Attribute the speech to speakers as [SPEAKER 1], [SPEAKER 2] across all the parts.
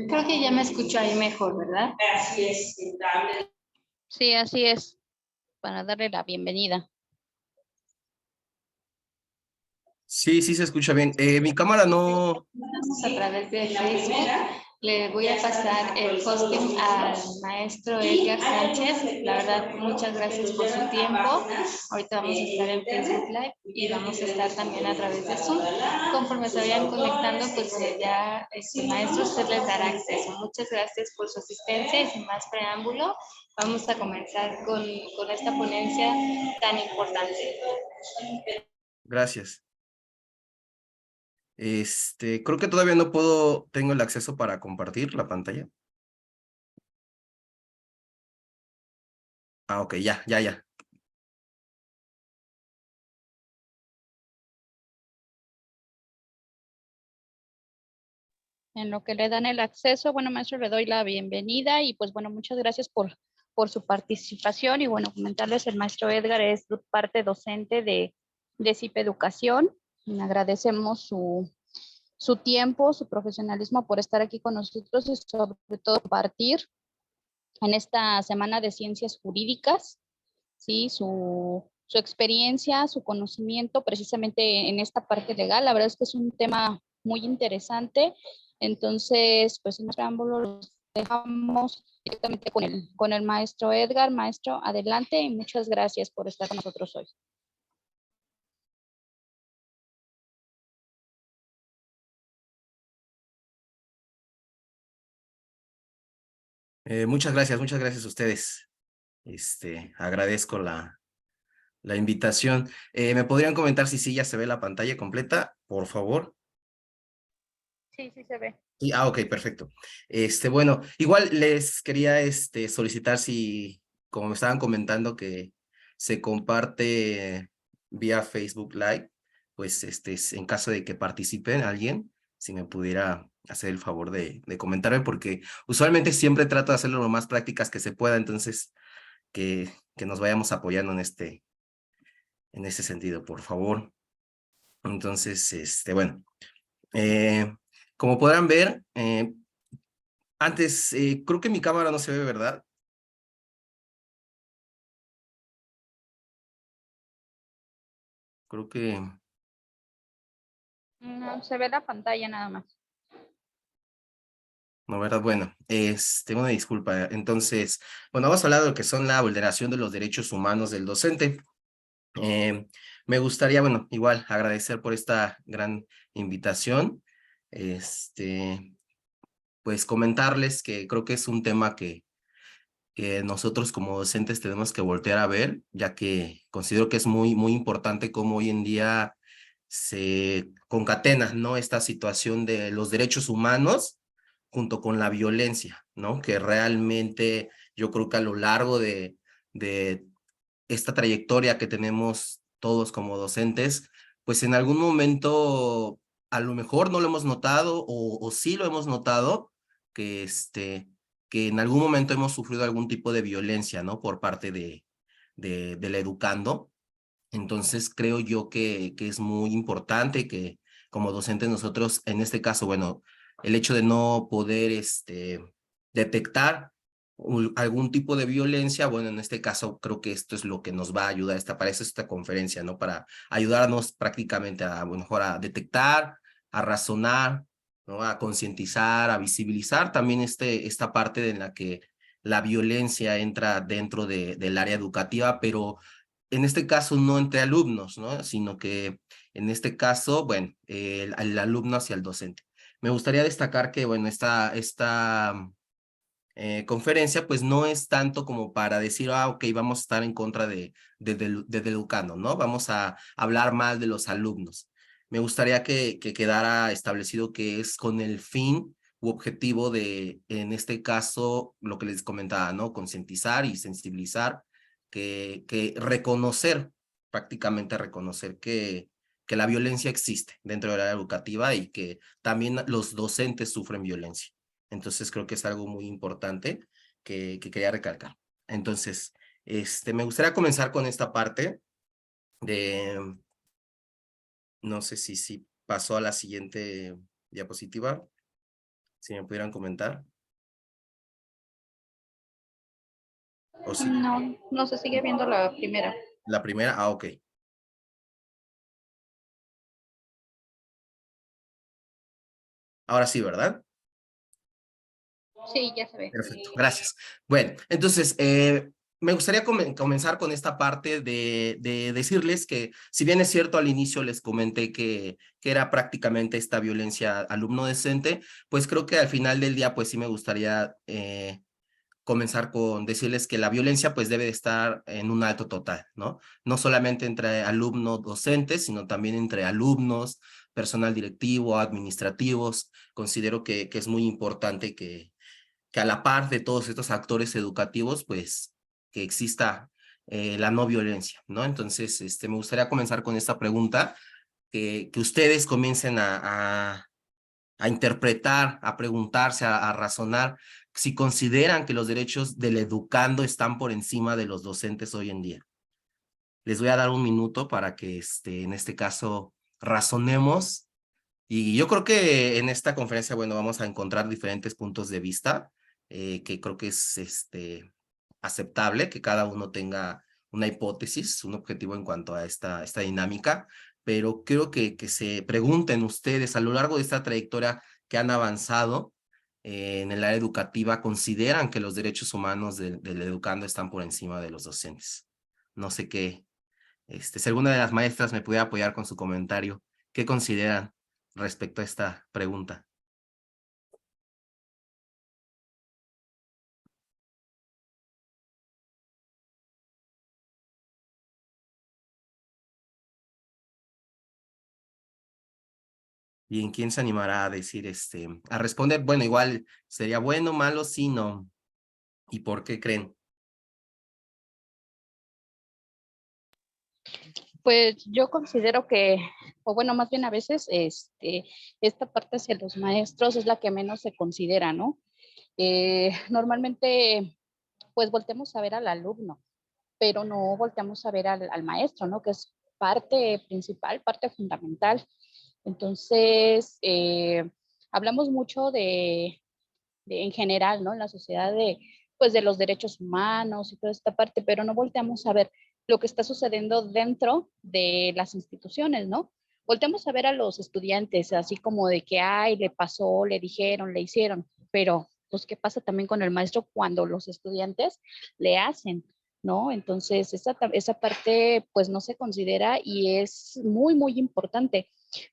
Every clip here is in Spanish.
[SPEAKER 1] Creo que ya me escucho ahí mejor, ¿verdad?
[SPEAKER 2] Así es.
[SPEAKER 3] Sí, así es, para darle la bienvenida.
[SPEAKER 4] Sí, sí se escucha bien. Mi cámara no...
[SPEAKER 1] Estamos a través de Facebook. Le voy a pasar el hosting al maestro Edgar Sánchez. La verdad, muchas gracias por su tiempo. Ahorita vamos a estar en Facebook Live y vamos a estar también a través de Zoom. Conforme se vayan conectando, pues ya maestro, usted les dará acceso. Muchas gracias por su asistencia y sin más preámbulo, vamos a comenzar con esta ponencia tan importante.
[SPEAKER 4] Gracias. Creo que todavía no puedo, tengo el acceso para compartir la pantalla. Ah, ok, ya.
[SPEAKER 3] En lo que le dan el acceso, bueno, maestro, le doy la bienvenida y pues bueno, muchas gracias por su participación y bueno, comentarles, el maestro Edgar es parte docente de CIP Educación. Le agradecemos su tiempo, su profesionalismo por estar aquí con nosotros y sobre todo compartir en esta semana de ciencias jurídicas, ¿sí? Su experiencia, su conocimiento precisamente en esta parte legal. La verdad es que es un tema muy interesante. Entonces, pues en preámbulo los dejamos directamente con el maestro Edgar. Maestro, adelante y muchas gracias por estar con nosotros hoy.
[SPEAKER 4] Muchas gracias a ustedes. Agradezco la invitación. ¿Me podrían comentar si sí ya se ve la pantalla completa, por favor?
[SPEAKER 3] Sí, sí se ve.
[SPEAKER 4] Sí, ok, perfecto. Bueno, igual les quería solicitar si, como me estaban comentando, que se comparte vía Facebook Live, pues en caso de que participen alguien, si me pudiera hacer el favor de comentarme, porque usualmente siempre trato de hacerlo lo más prácticas que se pueda, entonces que nos vayamos apoyando en ese sentido, por favor. Entonces, bueno, como podrán ver, antes, creo que mi cámara no se ve, ¿verdad? Creo que...
[SPEAKER 3] No, se ve la pantalla nada más.
[SPEAKER 4] No, ¿verdad? Bueno, una disculpa. Entonces, bueno, vamos a hablar de lo que son la vulneración de los derechos humanos del docente. Me gustaría, bueno, igual agradecer por esta gran invitación. Pues comentarles que creo que es un tema que nosotros como docentes tenemos que voltear a ver, ya que considero que es muy importante cómo hoy en día se concatena, ¿no? Esta situación de los derechos humanos junto con la violencia, ¿no? Que realmente yo creo que a lo largo de esta trayectoria que tenemos todos como docentes, pues en algún momento a lo mejor no lo hemos notado o sí lo hemos notado, que que en algún momento hemos sufrido algún tipo de violencia, ¿no? Por parte del educando. Entonces creo yo que es muy importante que como docentes nosotros, en este caso, bueno, el hecho de no poder detectar algún tipo de violencia, bueno, en este caso creo que esto es lo que nos va a ayudar, para eso esta conferencia, ¿no? Para ayudarnos prácticamente a, bueno, mejor a detectar, a razonar, ¿no? A concientizar, a visibilizar también esta parte en la que la violencia entra dentro del área educativa, pero en este caso no entre alumnos, ¿no? Sino que en este caso, bueno, el alumno hacia el docente. Me gustaría destacar que, bueno, esta conferencia, pues no es tanto como para decir, ok, vamos a estar en contra del educando, ¿no? Vamos a hablar mal de los alumnos. Me gustaría que quedara establecido que es con el fin u objetivo de, en este caso, lo que les comentaba, ¿no? Concientizar y sensibilizar, que reconocer, prácticamente reconocer que la violencia existe dentro del área educativa y que también los docentes sufren violencia. Entonces creo que es algo muy importante que quería recalcar. Entonces, me gustaría comenzar con esta parte de, no sé si pasó a la siguiente diapositiva. Si me pudieran comentar. ¿O sí?
[SPEAKER 3] No, no se sigue viendo la primera.
[SPEAKER 4] La primera, ok. Ahora sí, ¿verdad?
[SPEAKER 3] Sí, ya se ve.
[SPEAKER 4] Perfecto, gracias. Bueno, entonces, me gustaría comenzar con esta parte de decirles que, si bien es cierto, al inicio les comenté que era prácticamente esta violencia alumno-docente, pues creo que al final del día, pues sí me gustaría comenzar con decirles que la violencia pues debe de estar en un alto total, ¿no? No solamente entre alumnos docentes, sino también entre alumnos, personal directivo, administrativos. Considero que es muy importante que a la par de todos estos actores educativos, pues que exista la no violencia, ¿no? Entonces, me gustaría comenzar con esta pregunta, que ustedes comiencen a interpretar, a preguntarse, a razonar si consideran que los derechos del educando están por encima de los docentes hoy en día. Les voy a dar un minuto para que en este caso razonemos, y yo creo que en esta conferencia, bueno, vamos a encontrar diferentes puntos de vista, que creo que es aceptable que cada uno tenga una hipótesis, un objetivo en cuanto a esta dinámica, pero creo que se pregunten ustedes a lo largo de esta trayectoria que han avanzado en el área educativa, ¿consideran que los derechos humanos del educando están por encima de los docentes? No sé qué, si alguna de las maestras me pudiera apoyar con su comentario, ¿qué consideran respecto a esta pregunta? ¿Y en quién se animará a decir, a responder? Bueno, igual sería bueno, malo, sí, no. ¿Y por qué creen?
[SPEAKER 3] Pues yo considero que, o bueno, más bien a veces, esta parte hacia los maestros es la que menos se considera, ¿no? Normalmente, pues volteamos a ver al alumno, pero no volteamos a ver al maestro, ¿no? Que es parte principal, parte fundamental. Entonces, hablamos mucho en general, ¿no? En la sociedad pues, de los derechos humanos y toda esta parte, pero no volteamos a ver lo que está sucediendo dentro de las instituciones, ¿no? Volteamos a ver a los estudiantes, así como de que, ay, le pasó, le dijeron, le hicieron, pero pues, ¿qué pasa también con el maestro cuando los estudiantes le hacen? ¿No? Entonces, esa parte pues no se considera y es muy, muy importante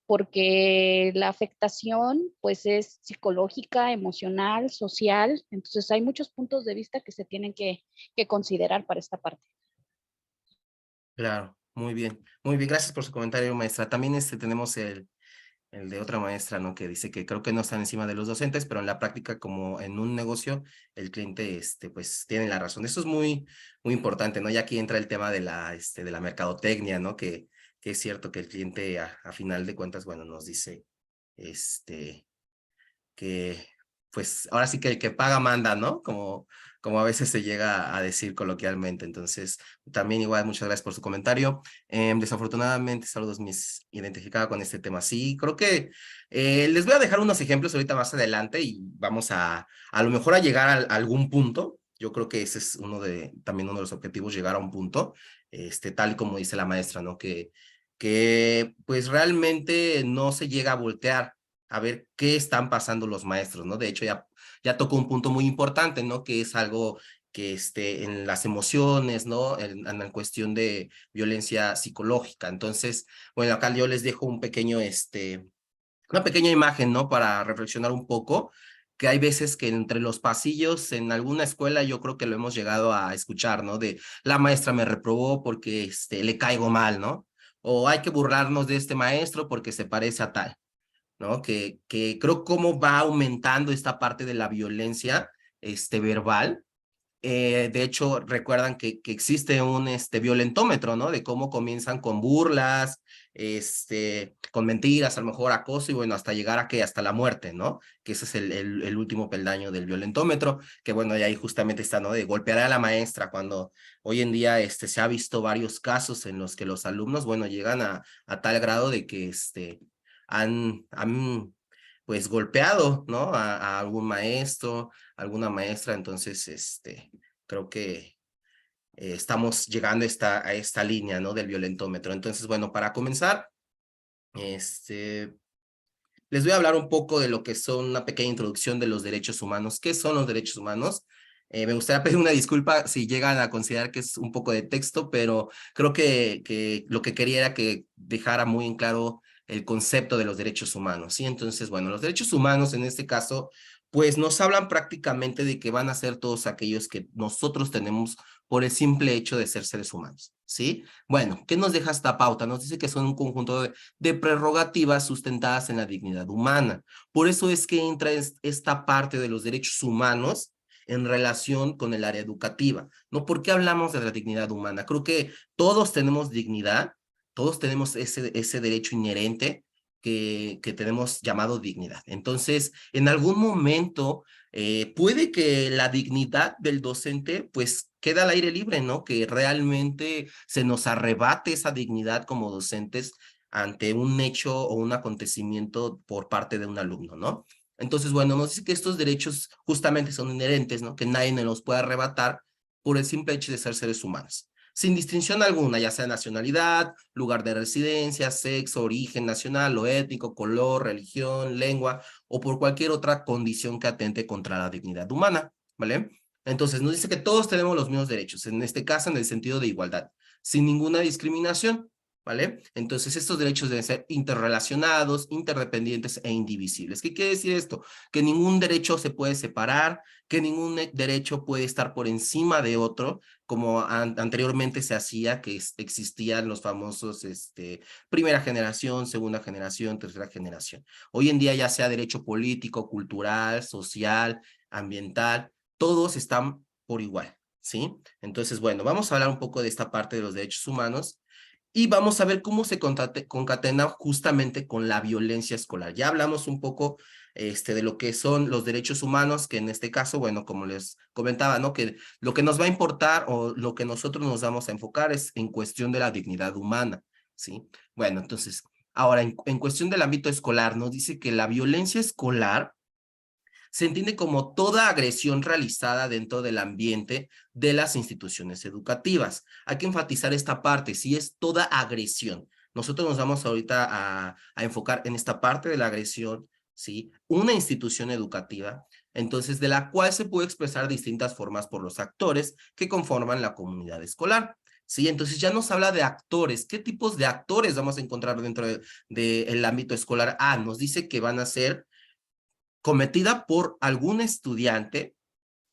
[SPEAKER 3] porque la afectación pues es psicológica, emocional, social, entonces hay muchos puntos de vista que se tienen que considerar para esta parte.
[SPEAKER 4] Claro, muy bien. Muy bien, gracias por su comentario, maestra. También tenemos el de otra maestra, ¿no? Que dice que creo que no están encima de los docentes, pero en la práctica, como en un negocio, el cliente, pues, tiene la razón. Eso es muy, muy importante, ¿no? Y aquí entra el tema de la mercadotecnia, ¿no? Que es cierto que el cliente, a final de cuentas, bueno, nos dice, que, pues, ahora sí que el que paga manda, ¿no? Como a veces se llega a decir coloquialmente. Entonces, también igual, muchas gracias por su comentario. Desafortunadamente, saludos, mis identificada con este tema. Sí, creo que les voy a dejar unos ejemplos ahorita más adelante y vamos a lo mejor a llegar a algún punto. Yo creo que ese es también uno de los objetivos, llegar a un punto, tal y como dice la maestra, ¿no? Que pues realmente no se llega a voltear a ver qué están pasando los maestros, ¿no? De hecho, ya tocó un punto muy importante, ¿no? Que es algo que en las emociones, ¿no? En la cuestión de violencia psicológica. Entonces, bueno, acá yo les dejo una pequeña imagen, ¿no? Para reflexionar un poco, que hay veces que entre los pasillos en alguna escuela yo creo que lo hemos llegado a escuchar, ¿no? De la maestra me reprobó porque le caigo mal, ¿no? O hay que burlarnos de este maestro porque se parece a tal. ¿No? Que creo cómo va aumentando esta parte de la violencia verbal. De hecho, recuerdan que existe un violentómetro, ¿no? De cómo comienzan con burlas, con mentiras, a lo mejor acoso y bueno, hasta llegar hasta la muerte, ¿no? Que ese es el último peldaño del violentómetro, que bueno, y ahí justamente está, ¿no? De golpear a la maestra, cuando hoy en día se ha visto varios casos en los que los alumnos, bueno, llegan a tal grado de que han pues golpeado, ¿no? A algún maestro, alguna maestra. Entonces, creo que estamos llegando a esta línea, ¿no? Del violentómetro. Entonces, bueno, para comenzar, les voy a hablar un poco de lo que son una pequeña introducción de los derechos humanos. ¿Qué son los derechos humanos? Me gustaría pedir una disculpa si llegan a considerar que es un poco de texto, pero creo que lo que quería era que dejara muy en claro el concepto de los derechos humanos, ¿sí? Entonces, bueno, los derechos humanos en este caso, pues nos hablan prácticamente de que van a ser todos aquellos que nosotros tenemos por el simple hecho de ser seres humanos, ¿sí? Bueno, ¿qué nos deja esta pauta? Nos dice que son un conjunto de prerrogativas sustentadas en la dignidad humana. Por eso es que entra esta parte de los derechos humanos en relación con el área educativa, ¿no? ¿Por qué hablamos de la dignidad humana? Creo que todos tenemos dignidad, todos tenemos ese derecho inherente que tenemos llamado dignidad. Entonces, en algún momento puede que la dignidad del docente pues queda al aire libre, ¿no? Que realmente se nos arrebate esa dignidad como docentes ante un hecho o un acontecimiento por parte de un alumno, ¿no? Entonces, bueno, nos dice que estos derechos justamente son inherentes, ¿no? Que nadie nos los puede arrebatar por el simple hecho de ser seres humanos, sin distinción alguna, ya sea nacionalidad, lugar de residencia, sexo, origen nacional o étnico, color, religión, lengua, o por cualquier otra condición que atente contra la dignidad humana, ¿vale? Entonces, nos dice que todos tenemos los mismos derechos, en este caso en el sentido de igualdad, sin ninguna discriminación, ¿vale? Entonces, estos derechos deben ser interrelacionados, interdependientes e indivisibles. ¿Qué quiere decir esto? Que ningún derecho se puede separar, que ningún derecho puede estar por encima de otro, como anteriormente se hacía, que existían los famosos primera generación, segunda generación, tercera generación. Hoy en día ya sea derecho político, cultural, social, ambiental, todos están por igual, ¿sí? Entonces, bueno, vamos a hablar un poco de esta parte de los derechos humanos y vamos a ver cómo se concatena justamente con la violencia escolar. Ya hablamos un poco de lo que son los derechos humanos, que en este caso, bueno, como les comentaba, ¿no? Que lo que nos va a importar o lo que nosotros nos vamos a enfocar es en cuestión de la dignidad humana, ¿sí? Bueno, entonces, ahora, en cuestión del ámbito escolar, nos dice que la violencia escolar se entiende como toda agresión realizada dentro del ambiente de las instituciones educativas. Hay que enfatizar esta parte, si es toda agresión. Nosotros nos vamos ahorita a enfocar en esta parte de la agresión, ¿sí? Una institución educativa, entonces de la cual se puede expresar de distintas formas por los actores que conforman la comunidad escolar. Sí, entonces ya nos habla de actores. ¿Qué tipos de actores vamos a encontrar dentro del ámbito escolar? Nos dice que van a ser cometida por algún estudiante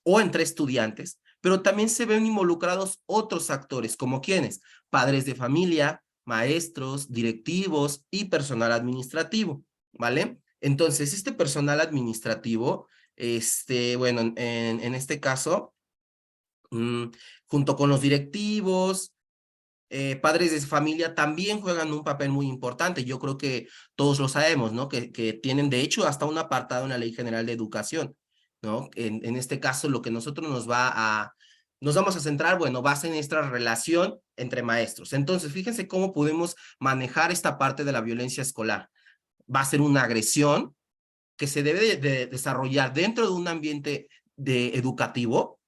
[SPEAKER 4] o entre estudiantes, pero también se ven involucrados otros actores, como quienes, padres de familia, maestros, directivos y personal administrativo, ¿vale? Entonces, este personal administrativo, bueno, en este caso, junto con los directivos, padres de familia también juegan un papel muy importante. Yo creo que todos lo sabemos, ¿no? Que tienen, de hecho, hasta un apartado en la Ley General de Educación, ¿no? En este caso, lo que nosotros nos vamos a centrar, bueno, va a ser nuestra relación entre maestros. Entonces, fíjense cómo podemos manejar esta parte de la violencia escolar. Va a ser una agresión que se debe de desarrollar dentro de un ambiente educativo,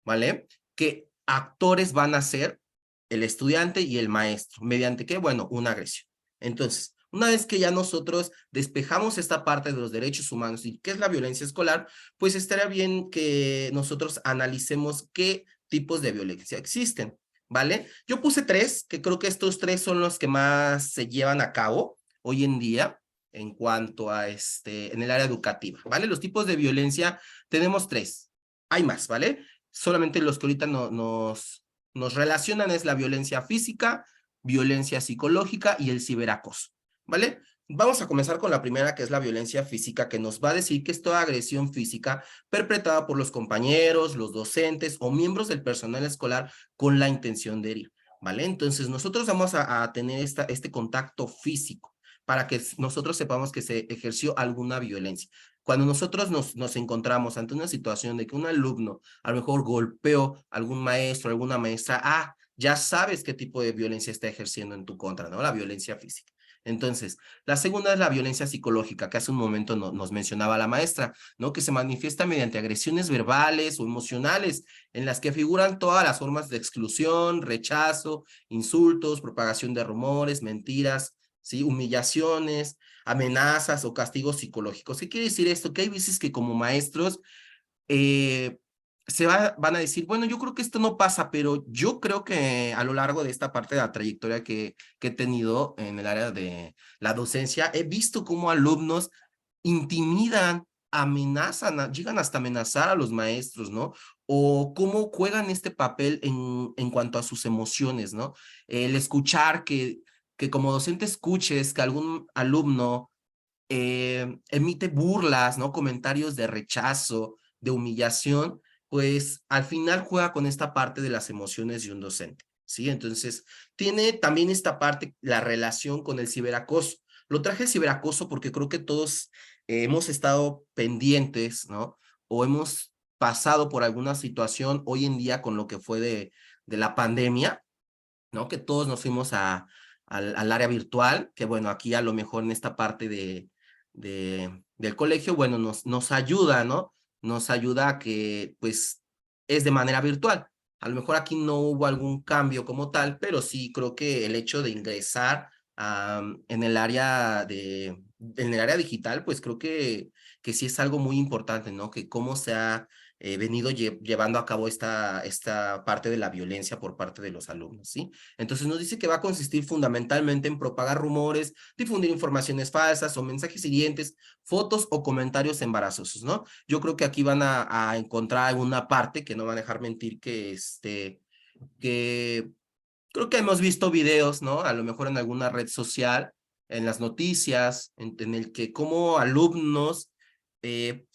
[SPEAKER 4] ¿vale? Que actores van a ser el estudiante y el maestro. ¿Mediante qué? Bueno, una agresión. Entonces, una vez que ya nosotros despejamos esta parte de los derechos humanos y qué es la violencia escolar, pues estaría bien que nosotros analicemos qué tipos de violencia existen, ¿vale? Yo puse 3, que creo que estos 3 son los que más se llevan a cabo hoy en día en cuanto a en el área educativa, ¿vale? Los tipos de violencia tenemos 3. Hay más, ¿vale? Solamente los que ahorita nos relacionan es la violencia física, violencia psicológica y el ciberacoso, ¿vale? Vamos a comenzar con la primera, que es la violencia física, que nos va a decir que es toda agresión física perpetrada por los compañeros, los docentes o miembros del personal escolar con la intención de herir, ¿vale? Entonces nosotros vamos a tener este contacto físico para que nosotros sepamos que se ejerció alguna violencia. Cuando nosotros nos encontramos ante una situación de que un alumno a lo mejor golpeó a algún maestro, alguna maestra, ya sabes qué tipo de violencia está ejerciendo en tu contra, ¿no? La violencia física. Entonces, la segunda es la violencia psicológica, que hace un momento nos mencionaba la maestra, ¿no? Que se manifiesta mediante agresiones verbales o emocionales, en las que figuran todas las formas de exclusión, rechazo, insultos, propagación de rumores, mentiras, ¿sí? Humillaciones, amenazas o castigos psicológicos. ¿Qué quiere decir esto? Que hay veces que como maestros van a decir, bueno, yo creo que esto no pasa, pero yo creo que a lo largo de esta parte de la trayectoria que he tenido en el área de la docencia, he visto cómo alumnos intimidan, amenazan, llegan hasta amenazar a los maestros, ¿no? O cómo juegan este papel en cuanto a sus emociones, ¿no? El escuchar que como docente escuches que algún alumno emite burlas, ¿no? Comentarios de rechazo, de humillación, pues al final juega con esta parte de las emociones de un docente, ¿sí? Entonces, tiene también esta parte, la relación con el ciberacoso. Lo traje el ciberacoso porque creo que todos hemos estado pendientes, ¿no? O hemos pasado por alguna situación hoy en día con lo que fue de la pandemia, ¿no? Que todos nos fuimos al área virtual, que bueno, aquí a lo mejor en esta parte del colegio, bueno, nos ayuda, ¿no? Nos ayuda a que, pues, es de manera virtual. A lo mejor aquí no hubo algún cambio como tal, pero sí creo que el hecho de ingresar en el área en el área digital, pues creo que sí es algo muy importante, ¿no? Que cómo se ha venido llevando a cabo esta parte de la violencia por parte de los alumnos, ¿sí? Entonces nos dice que va a consistir fundamentalmente en propagar rumores, difundir informaciones falsas o mensajes hirientes, fotos o comentarios embarazosos, ¿no? Yo creo que aquí van a encontrar alguna parte que no van a dejar mentir que creo que hemos visto videos, ¿no? A lo mejor en alguna red social, en las noticias, en el que como alumnos,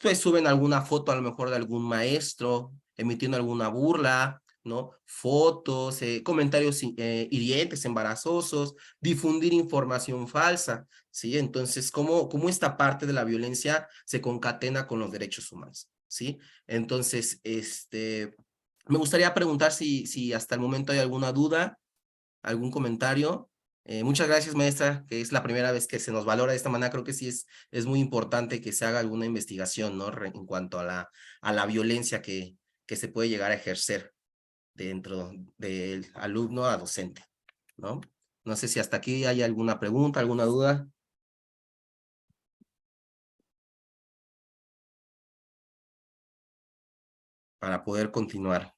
[SPEAKER 4] pues suben alguna foto a lo mejor de algún maestro, emitiendo alguna burla, ¿no? Fotos, comentarios hirientes, embarazosos, difundir información falsa, ¿sí? Entonces, ¿cómo esta parte de la violencia se concatena con los derechos humanos, ¿sí? Entonces, me gustaría preguntar si hasta el momento hay alguna duda, algún comentario. Muchas gracias, maestra, que es la primera vez que se nos valora de esta manera. Creo que sí es muy importante que se haga alguna investigación, ¿no? En cuanto a la violencia que se puede llegar a ejercer dentro del alumno a docente, ¿no? No sé si hasta aquí hay alguna pregunta, alguna duda. Para poder continuar.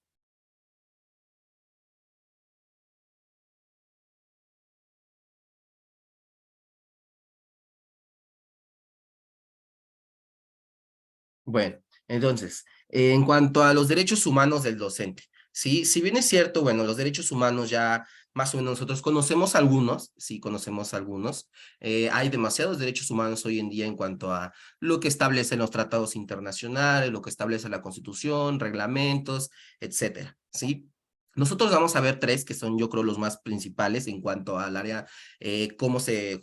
[SPEAKER 4] Bueno, entonces, en cuanto a los derechos humanos del docente, ¿sí? Si bien es cierto, bueno, los derechos humanos ya más o menos nosotros conocemos algunos, sí, conocemos algunos. Hay demasiados derechos humanos hoy en día en cuanto a lo que establecen los tratados internacionales, lo que establece la Constitución, reglamentos, etcétera, ¿sí? Nosotros vamos a ver tres que son, yo creo, los más principales en cuanto al área,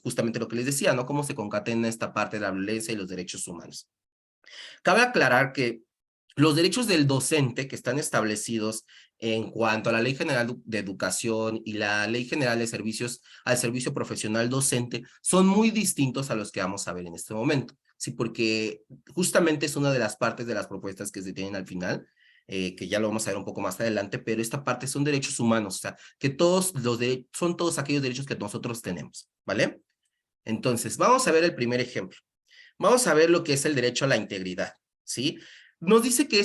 [SPEAKER 4] justamente lo que les decía, ¿no? Cómo se concatena esta parte de la violencia y los derechos humanos. Cabe aclarar que los derechos del docente que están establecidos en cuanto a la Ley General de Educación y la Ley General de Servicios al Servicio Profesional Docente son muy distintos a los que vamos a ver en este momento. Sí, porque justamente es una de las partes de las propuestas que se tienen al final, que ya lo vamos a ver un poco más adelante, pero esta parte son derechos humanos, o sea, que son todos aquellos derechos que nosotros tenemos, ¿vale? Entonces, vamos a ver el primer ejemplo. Vamos a ver lo que es el derecho a la integridad, ¿sí? Nos dice que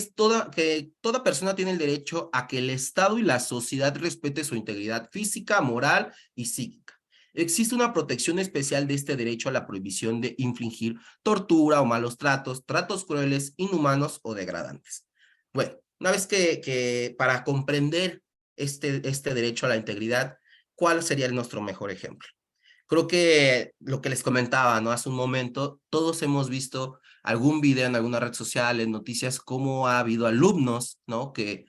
[SPEAKER 4] que toda persona tiene el derecho a que el Estado y la sociedad respete su integridad física, moral y psíquica. Existe una protección especial de este derecho a la prohibición de infligir tortura o malos tratos, tratos crueles, inhumanos o degradantes. Bueno, una vez que para comprender este derecho a la integridad, ¿cuál sería nuestro mejor ejemplo? Creo que lo que les comentaba, ¿no? Hace un momento, todos hemos visto algún video en alguna red social, en noticias, cómo ha habido alumnos, ¿no? Que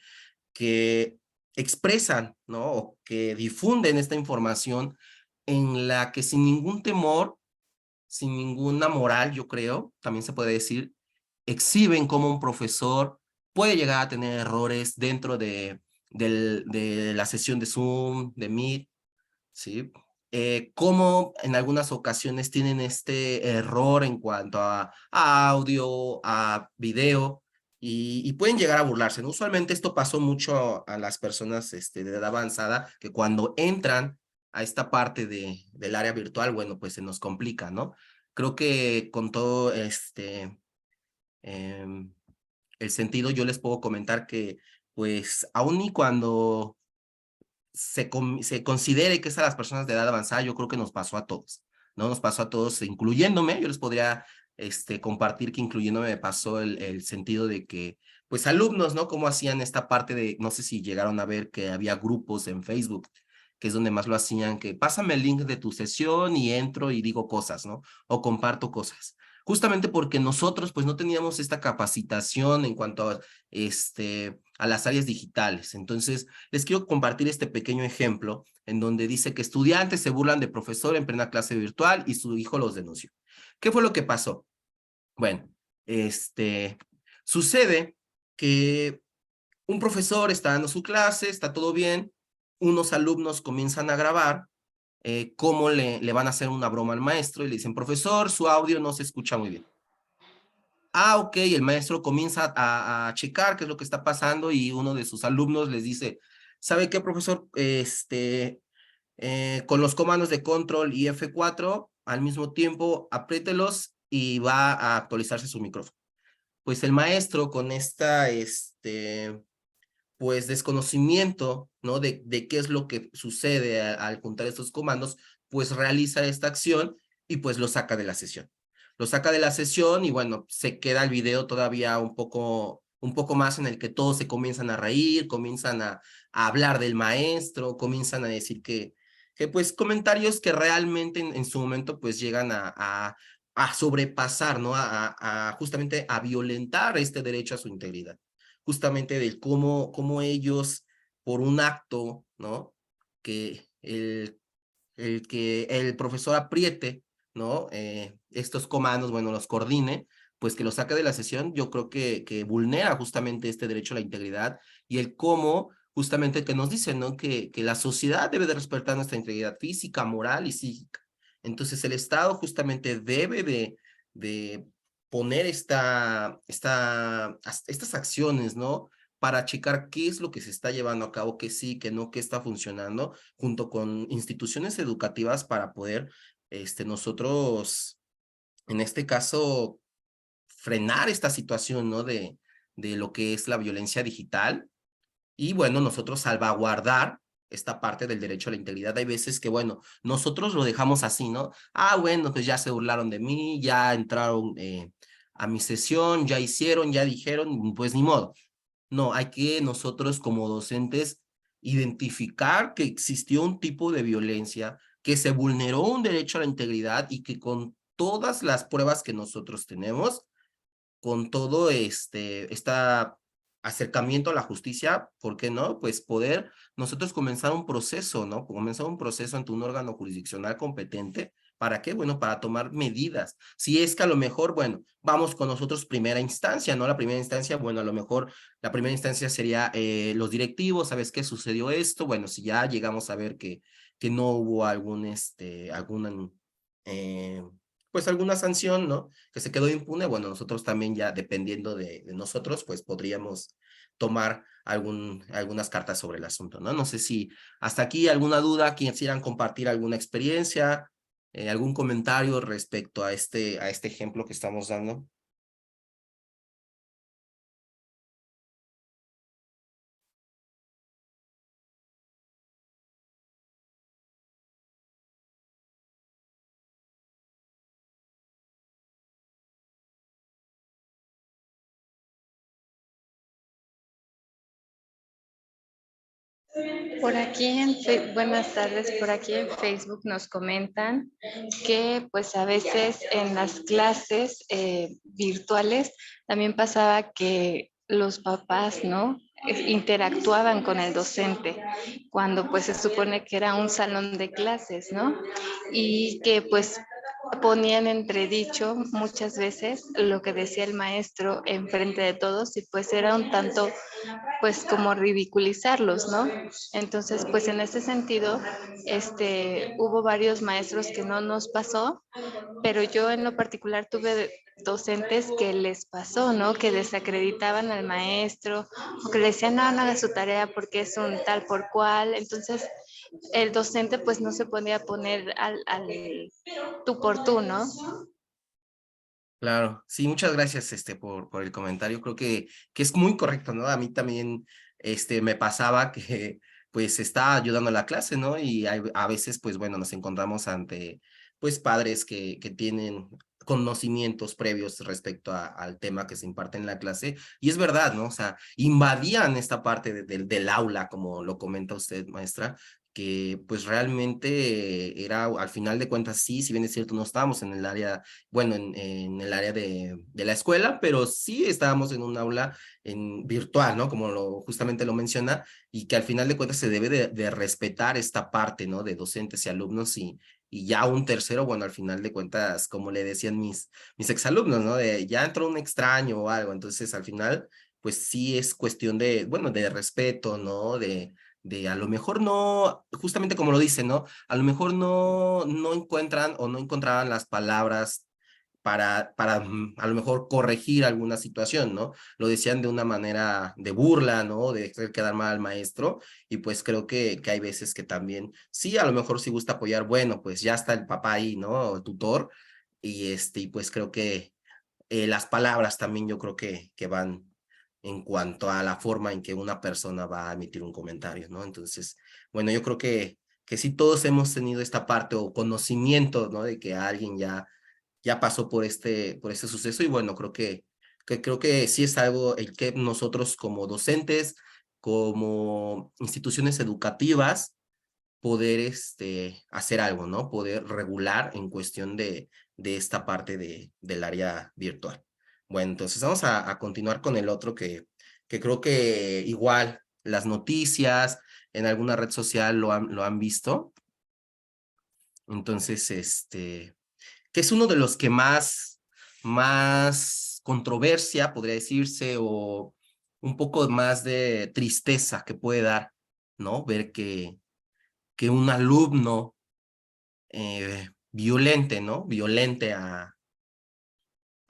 [SPEAKER 4] expresan, ¿no? O que difunden esta información en la que sin ningún temor, sin ninguna moral, yo creo, también se puede decir, exhiben cómo un profesor puede llegar a tener errores dentro de la sesión de Zoom, de Meet, ¿sí? cómo en algunas ocasiones tienen este error en cuanto a audio, a video, y pueden llegar a burlarse, ¿no? Usualmente esto pasó mucho a las personas de edad avanzada, que cuando entran a esta parte del área virtual, bueno, pues se nos complica, ¿no? Creo que con todo em, el sentido, yo les puedo comentar que, pues, aun y cuando se considere que es a las personas de edad avanzada, yo creo que nos pasó a todos, ¿no? Nos pasó a todos, incluyéndome. Yo les podría compartir que incluyéndome me pasó el sentido de que, pues, alumnos, ¿no? Cómo hacían esta parte de, no sé si llegaron a ver que había grupos en Facebook, que es donde más lo hacían, que pásame el link de tu sesión y entro y digo cosas, ¿no? O comparto cosas. Justamente porque nosotros, pues, no teníamos esta capacitación en cuanto a las áreas digitales. Entonces, les quiero compartir este pequeño ejemplo en donde dice que estudiantes se burlan de profesor en plena clase virtual y su hijo los denunció. ¿Qué fue lo que pasó? Bueno, sucede que un profesor está dando su clase, está todo bien, unos alumnos comienzan a grabar cómo le van a hacer una broma al maestro y le dicen, profesor, su audio no se escucha muy bien. Ah, ok, el maestro comienza a checar qué es lo que está pasando y uno de sus alumnos les dice, ¿sabe qué, profesor? Con los comandos de control y F4, al mismo tiempo, apriételos y va a actualizarse su micrófono. Pues el maestro con pues desconocimiento, ¿no? De qué es lo que sucede al juntar estos comandos, pues realiza esta acción y pues lo saca de la sesión. Lo saca de la sesión y bueno, se queda el video todavía un poco más en el que todos se comienzan a reír, comienzan a hablar del maestro, comienzan a decir que pues comentarios que realmente en su momento pues llegan a sobrepasar, ¿no? Justamente a violentar este derecho a su integridad. Justamente del cómo ellos, por un acto, ¿no? Que que el profesor apriete, ¿no? Estos comandos, bueno, los coordine, pues que los saque de la sesión, yo creo que vulnera justamente este derecho a la integridad y el cómo justamente que nos dicen, ¿no? Que la sociedad debe de respetar nuestra integridad física, moral y psíquica. Entonces el Estado justamente debe de poner estas acciones, ¿no? Para checar qué es lo que se está llevando a cabo, que sí, que no, que está funcionando, junto con instituciones educativas para poder, nosotros, en este caso, frenar esta situación, ¿no? De lo que es la violencia digital y, bueno, nosotros salvaguardar esta parte del derecho a la integridad. Hay veces que, bueno, nosotros lo dejamos así, ¿no? Ah, bueno, pues ya se burlaron de mí, ya entraron a mi sesión, ya hicieron, ya dijeron, pues ni modo. No, hay que nosotros como docentes identificar que existió un tipo de violencia, que se vulneró un derecho a la integridad y que con todas las pruebas que nosotros tenemos, con todo acercamiento a la justicia, ¿por qué no? Pues poder nosotros comenzar un proceso, ¿no? Comenzar un proceso ante un órgano jurisdiccional competente. ¿Para qué? Bueno, para tomar medidas. Si es que a lo mejor, bueno, vamos con nosotros primera instancia, ¿no? La primera instancia, bueno, a lo mejor la primera instancia sería los directivos, ¿sabes qué sucedió esto? Bueno, si ya llegamos a ver que no hubo eh, pues alguna sanción, ¿no? Que se quedó impune, bueno, nosotros también ya dependiendo de nosotros, pues podríamos tomar algunas cartas sobre el asunto, ¿no? No sé si hasta aquí alguna duda, quisieran compartir alguna experiencia, algún comentario respecto a este ejemplo que estamos dando.
[SPEAKER 1] Por aquí buenas tardes, por aquí en Facebook nos comentan que pues a veces en las clases virtuales también pasaba que los papás, ¿no? Interactuaban con el docente cuando pues se supone que era un salón de clases, ¿no? Y que pues ponía en entredicho muchas veces lo que decía el maestro en frente de todos y pues era un tanto pues como ridiculizarlos, ¿no? Entonces pues en ese sentido hubo varios maestros que no nos pasó, pero yo en lo particular tuve docentes que les pasó, ¿no? Que desacreditaban al maestro o que le decían, no, no haga su tarea porque es un tal por cual. Entonces el docente pues no se podía poner al tú por tú, ¿no?
[SPEAKER 4] Claro, sí, muchas gracias por el comentario. Creo que es muy correcto, ¿no? A mí también me pasaba que pues estaba ayudando a la clase, ¿no? Y a veces, pues bueno, nos encontramos ante pues padres que tienen conocimientos previos respecto al tema que se imparte en la clase. Y es verdad, ¿no? O sea, invadían esta parte del aula, como lo comenta usted, maestra, que pues realmente era, al final de cuentas, sí, si bien es cierto, no estábamos en el área, bueno, en el área de la escuela, pero sí estábamos en un aula virtual, ¿no? Como justamente lo menciona, y que al final de cuentas se debe de respetar esta parte, ¿no? De docentes y alumnos y ya un tercero, bueno, al final de cuentas, como le decían mis exalumnos, ¿no? De ya entró un extraño o algo, entonces al final, pues sí es cuestión de, bueno, de respeto, ¿no? De a lo mejor no, justamente como lo dice, ¿no? A lo mejor no encuentran o no encontraban las palabras para a lo mejor corregir alguna situación, ¿no? Lo decían de una manera de burla, ¿no? De hacer quedar mal al maestro, y pues creo que hay veces que también, sí, a lo mejor si gusta apoyar, bueno, pues ya está el papá ahí, ¿no? El tutor, y pues creo que las palabras también yo creo que van en cuanto a la forma en que una persona va a emitir un comentario, ¿no? Entonces, bueno, yo creo que sí todos hemos tenido esta parte o conocimiento, ¿no? De que alguien ya pasó por este suceso, y bueno, creo que sí es algo el que nosotros como docentes, como instituciones educativas, poder hacer algo, ¿no? Poder regular en cuestión de esta parte del área virtual. Bueno, entonces vamos a continuar con el otro que creo que igual las noticias en alguna red social lo han visto. Entonces, que es uno de los que más controversia, podría decirse, o un poco más de tristeza que puede dar, ¿no? Ver que un alumno violente, ¿no? Violente a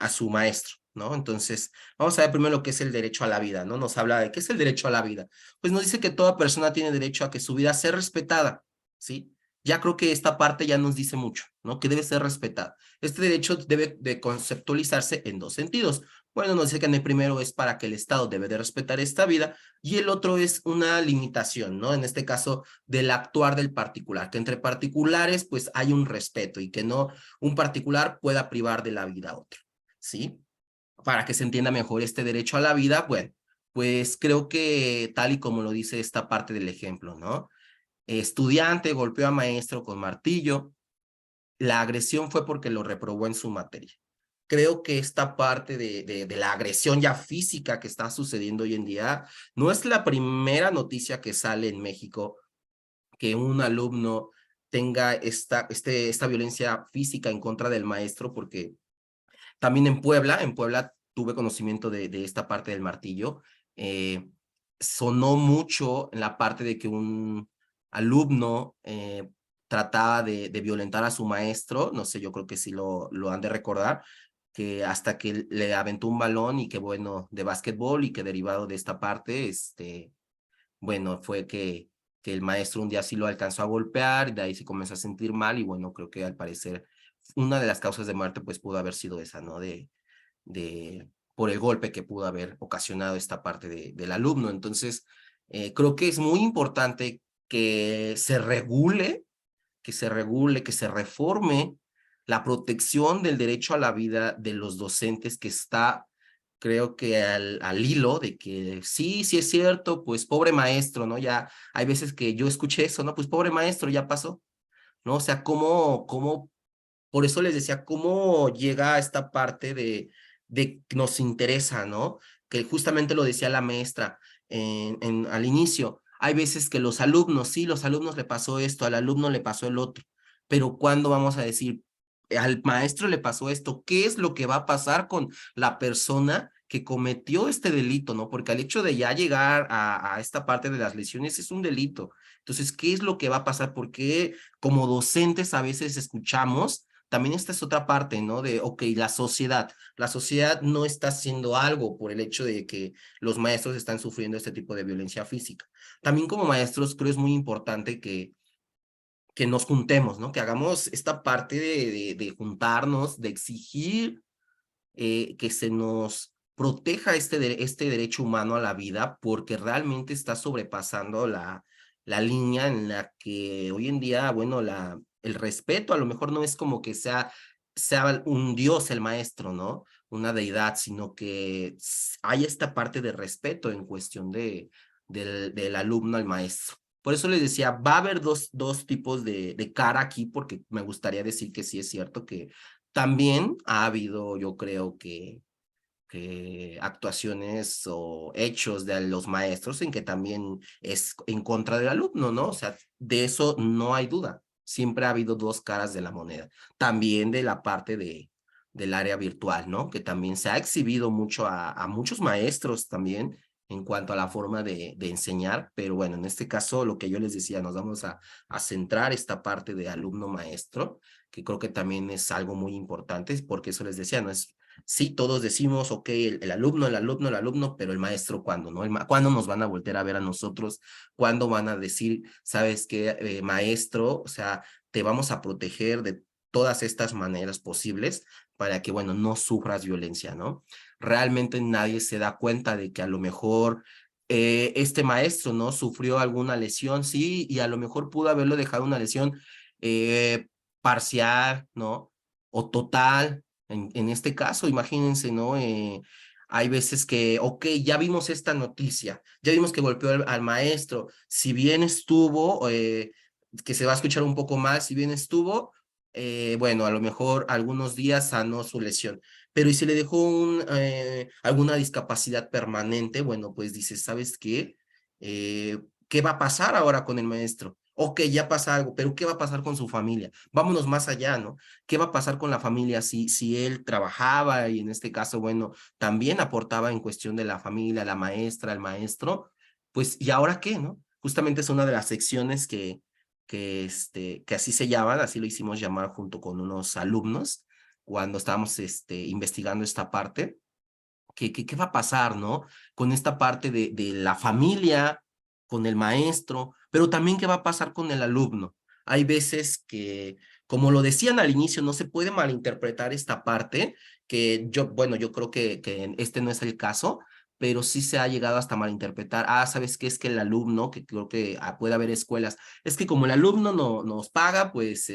[SPEAKER 4] su maestro, ¿no? Entonces, vamos a ver primero lo que es el derecho a la vida, ¿no? Nos habla de qué es el derecho a la vida. Pues nos dice que toda persona tiene derecho a que su vida sea respetada, ¿sí? Ya creo que esta parte ya nos dice mucho, ¿no? Que debe ser respetada. Este derecho debe de conceptualizarse en dos sentidos. Bueno, nos dice que en el primero es para que el Estado debe de respetar esta vida, y el otro es una limitación, ¿no? En este caso, del actuar del particular, que entre particulares pues hay un respeto y que no un particular pueda privar de la vida a otro, ¿sí? Para que se entienda mejor este derecho a la vida, bueno, pues creo que tal y como lo dice esta parte del ejemplo, ¿no? Estudiante golpeó a maestro con martillo, la agresión fue porque lo reprobó en su materia. Creo que esta parte de la agresión ya física que está sucediendo hoy en día no es la primera noticia que sale en México, que un alumno tenga esta violencia física en contra del maestro, porque también en Puebla tuve conocimiento de esta parte del martillo. Sonó mucho en la parte de que un alumno trataba de violentar a su maestro, no sé, yo creo que sí lo han de recordar, que hasta que le aventó un balón y que bueno, de básquetbol, y que derivado de esta parte, bueno, fue que el maestro un día sí lo alcanzó a golpear, y de ahí se comenzó a sentir mal, y bueno, creo que al parecer una de las causas de muerte pues pudo haber sido esa, ¿no? Por el golpe que pudo haber ocasionado esta parte del alumno. Entonces, creo que es muy importante que se regule, que se reforme la protección del derecho a la vida de los docentes, que está, creo que al hilo de que sí es cierto, pues pobre maestro, ¿no? Ya hay veces que yo escuché eso, ¿no? Pues pobre maestro, ya pasó, ¿no? O sea, por eso les decía, cómo llega a esta parte de que nos interesa, ¿no? Que justamente lo decía la maestra al inicio. Hay veces que los alumnos, sí, los alumnos le pasó esto, al alumno le pasó el otro, pero ¿cuándo vamos a decir, al maestro le pasó esto, ¿qué es lo que va a pasar con la persona que cometió este delito, ¿no? Porque al hecho de ya llegar a esta parte de las lesiones es un delito. Entonces, ¿qué es lo que va a pasar? Porque como docentes a veces escuchamos, también esta es otra parte, ¿no? De, ok, la sociedad no está haciendo algo por el hecho de que los maestros están sufriendo este tipo de violencia física. También como maestros creo es muy importante que nos juntemos, ¿no? Que hagamos esta parte de juntarnos, de exigir que se nos proteja este derecho humano a la vida, porque realmente está sobrepasando la línea en la que hoy en día, bueno, el respeto a lo mejor no es como que sea un dios el maestro, ¿no? Una deidad, sino que hay esta parte de respeto en cuestión del alumno al maestro. Por eso les decía, va a haber dos tipos de cara aquí, porque me gustaría decir que sí es cierto que también ha habido, yo creo que actuaciones o hechos de los maestros en que también es en contra del alumno, ¿no? O sea, de eso no hay duda. Siempre ha habido dos caras de la moneda. También de la parte del área virtual, ¿no? Que también se ha exhibido mucho a muchos maestros también en cuanto a la forma de enseñar, pero bueno, en este caso, lo que yo les decía, nos vamos a centrar esta parte de alumno-maestro, que creo que también es algo muy importante, porque eso les decía, no es, sí, todos decimos, ok, el alumno, el alumno, el alumno, pero el maestro, ¿cuándo, no? ¿Cuándo nos van a voltear a ver a nosotros? ¿Cuándo van a decir, sabes qué, maestro, o sea, te vamos a proteger de todas estas maneras posibles para que, bueno, no sufras violencia, ¿no? Realmente nadie se da cuenta de que a lo mejor este maestro, ¿no? Sufrió alguna lesión, sí, y a lo mejor pudo haberlo dejado una lesión parcial, ¿no? O total, en este caso, imagínense, ¿no? Hay veces que, ok, ya vimos esta noticia, ya vimos que golpeó al maestro, si bien estuvo, que se va a escuchar un poco más, si bien estuvo, bueno, a lo mejor algunos días sanó su lesión, pero y si le dejó alguna discapacidad permanente, bueno, pues dices, ¿sabes qué? ¿Qué va a pasar ahora con el maestro? Ok, ya pasa algo, pero ¿qué va a pasar con su familia? Vámonos más allá, ¿no? ¿Qué va a pasar con la familia si él trabajaba y en este caso, bueno, también aportaba en cuestión de la familia, la maestra, el maestro? Pues, ¿y ahora qué, no? Justamente es una de las secciones que así se llaman, así lo hicimos llamar junto con unos alumnos cuando estábamos investigando esta parte. ¿Qué va a pasar, no? Con esta parte de la familia, con el maestro, pero también qué va a pasar con el alumno. Hay veces que, como lo decían al inicio, no se puede malinterpretar esta parte, que bueno, yo creo que este no es el caso, pero sí se ha llegado hasta malinterpretar. Ah, ¿sabes qué? Es que el alumno, que creo que puede haber escuelas, es que como el alumno no nos paga, pues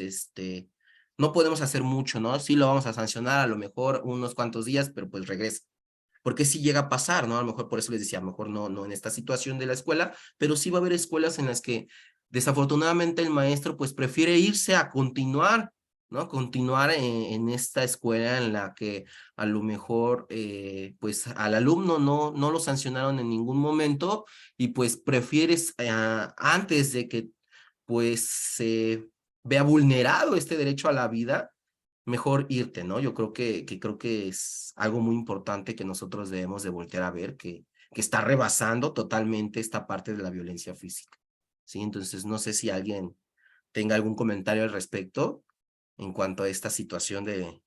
[SPEAKER 4] no podemos hacer mucho, ¿no? Sí lo vamos a sancionar a lo mejor unos cuantos días, pero pues regresa. Porque sí llega a pasar, ¿no? A lo mejor por eso les decía, a lo mejor no en esta situación de la escuela, pero sí va a haber escuelas en las que desafortunadamente el maestro pues prefiere irse a continuar, ¿no? Continuar en esta escuela en la que a lo mejor pues al alumno no lo sancionaron en ningún momento y pues prefieres antes de que pues se vea vulnerado este derecho a la vida, mejor irte, ¿no? Yo creo que es algo muy importante que nosotros debemos de voltear a ver, que está rebasando totalmente esta parte de la violencia física, ¿sí? Entonces, no sé si alguien tenga algún comentario al respecto en cuanto a esta situación de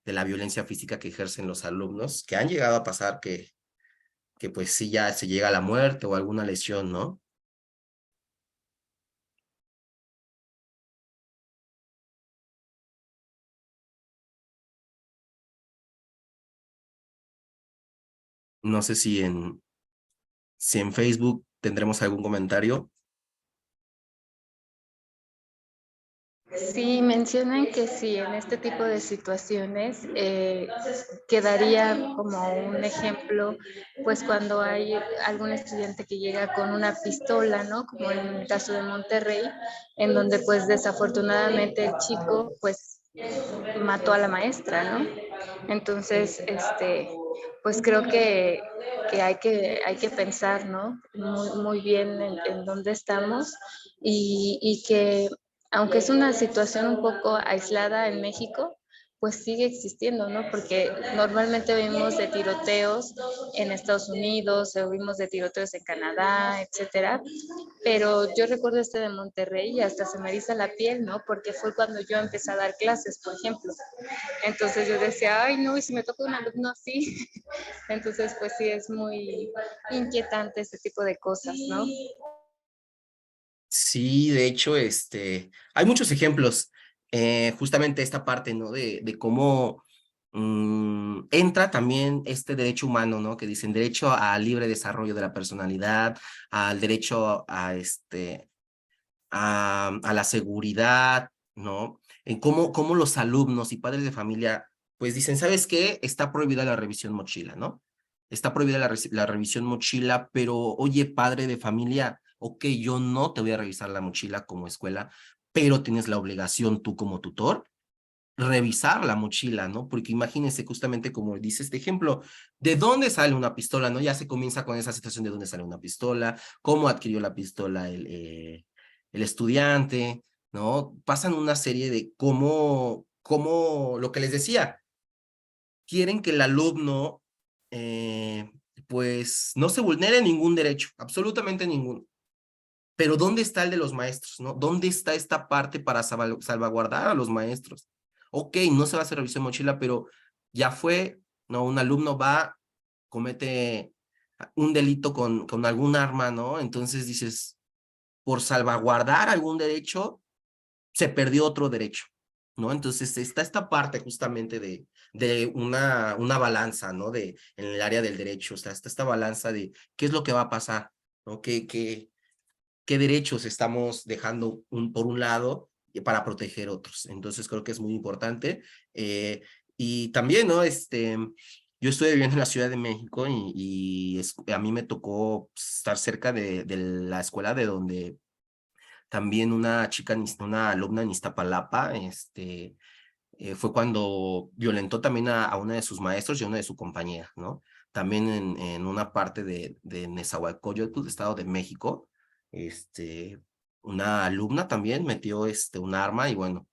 [SPEAKER 4] la violencia física que ejercen los alumnos, que han llegado a pasar que pues sí ya se llega a la muerte o alguna lesión, ¿no? No sé si en Facebook tendremos algún comentario.
[SPEAKER 1] Sí, mencionan que sí, en este tipo de situaciones quedaría como un ejemplo, pues cuando hay algún estudiante que llega con una pistola, ¿no? Como en el caso de Monterrey, en donde pues desafortunadamente el chico pues mató a la maestra, ¿no? Entonces, pues creo que hay que pensar, ¿no? Muy bien en dónde estamos y que aunque es una situación un poco aislada en México, pues sigue existiendo, ¿no? Porque normalmente vimos de tiroteos en Estados Unidos, o vimos de tiroteos en Canadá, etcétera, pero yo recuerdo este de Monterrey y hasta se me eriza la piel, ¿no? Porque fue cuando yo empecé a dar clases, por ejemplo. Entonces yo decía, ay, no, y si me toca un alumno así. Entonces, pues sí, es muy inquietante este tipo de cosas, ¿no?
[SPEAKER 4] Sí, de hecho, hay muchos ejemplos, justamente esta parte, ¿no? De cómo entra también este derecho humano, ¿no? Que dicen derecho al libre desarrollo de la personalidad, al derecho a la seguridad, ¿no? En cómo los alumnos y padres de familia, pues dicen, ¿sabes qué? Está prohibida la revisión mochila, ¿no? Está prohibida la revisión mochila, pero oye, padre de familia, ok, yo no te voy a revisar la mochila como escuela, pero tienes la obligación tú como tutor revisar la mochila, ¿no? Porque imagínense justamente como dice este ejemplo, ¿de dónde sale una pistola, no? Ya se comienza con esa situación de dónde sale una pistola, cómo adquirió la pistola el estudiante, ¿no? Pasan una serie de lo que les decía, quieren que el alumno, pues, no se vulnere ningún derecho, absolutamente ninguno. Pero ¿dónde está el de los maestros, no? ¿Dónde está esta parte para salvaguardar a los maestros? Ok, no se va a hacer revisión de mochila, pero ya fue, ¿no? Un alumno va, comete un delito con algún arma, ¿no? Entonces dices, por salvaguardar algún derecho, se perdió otro derecho, ¿no? Entonces está esta parte justamente de una balanza, ¿no? En el área del derecho, o sea, está esta balanza de qué es lo que va a pasar, ¿no? ¿Qué derechos estamos dejando por un lado para proteger otros? Entonces creo que es muy importante. Y también, ¿no? Yo estoy viviendo en la Ciudad de México y a mí me tocó estar cerca de la escuela de donde también una chica, una alumna en Iztapalapa, fue cuando violentó también a una de sus maestros y a una de sus compañeras, ¿no? También en una parte de Nezahualcóyotl, Estado de México, una alumna también metió un arma y bueno,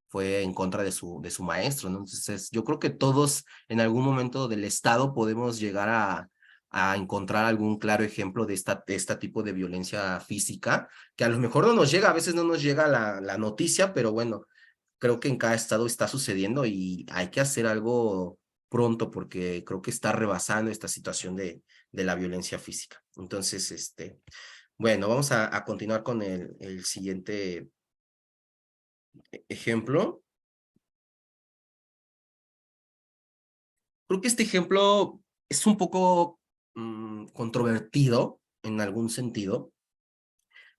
[SPEAKER 4] fue en contra de su maestro, ¿no? Entonces, yo creo que todos en algún momento del Estado podemos llegar a encontrar algún claro ejemplo de este tipo de violencia física, que a lo mejor no nos llega, a veces no nos llega la noticia, pero bueno, creo que en cada estado está sucediendo y hay que hacer algo pronto porque creo que está rebasando esta situación de la violencia física. Entonces, bueno, vamos a continuar con el siguiente ejemplo. Creo que este ejemplo es un poco controvertido en algún sentido.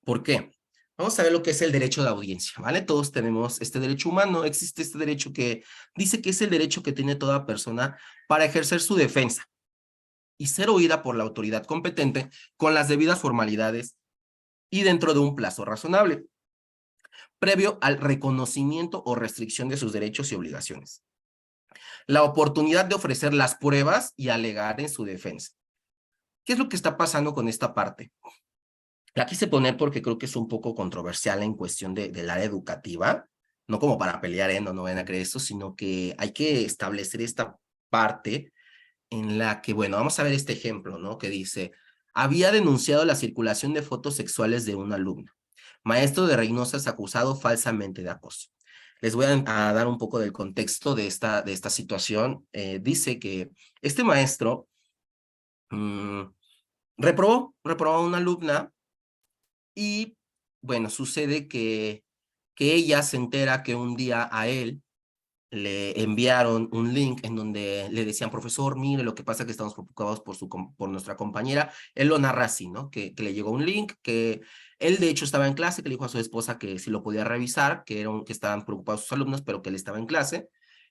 [SPEAKER 4] ¿Por qué? Vamos a ver lo que es el derecho de audiencia, ¿vale? Todos tenemos este derecho humano, existe este derecho que dice que es el derecho que tiene toda persona para ejercer su defensa y ser oída por la autoridad competente con las debidas formalidades y dentro de un plazo razonable, previo al reconocimiento o restricción de sus derechos y obligaciones. La oportunidad de ofrecer las pruebas y alegar en su defensa. ¿Qué es lo que está pasando con esta parte? La quise poner porque creo que es un poco controversial en cuestión del área educativa, no como para pelear, no vayan a creer eso, sino que hay que establecer esta parte en la que, bueno, vamos a ver este ejemplo, ¿no? Que dice, había denunciado la circulación de fotos sexuales de un alumno. Maestro de Reynosa es acusado falsamente de acoso. Les voy a dar un poco del contexto de esta situación. Dice que este maestro reprobó a una alumna y, bueno, sucede que ella se entera que un día a él le enviaron un link en donde le decían, profesor, mire, lo que pasa es que estamos preocupados por nuestra compañera. Él lo narra así, ¿no? Que le llegó un link, que él de hecho estaba en clase, que le dijo a su esposa que si lo podía revisar, que estaban preocupados sus alumnos, pero que él estaba en clase.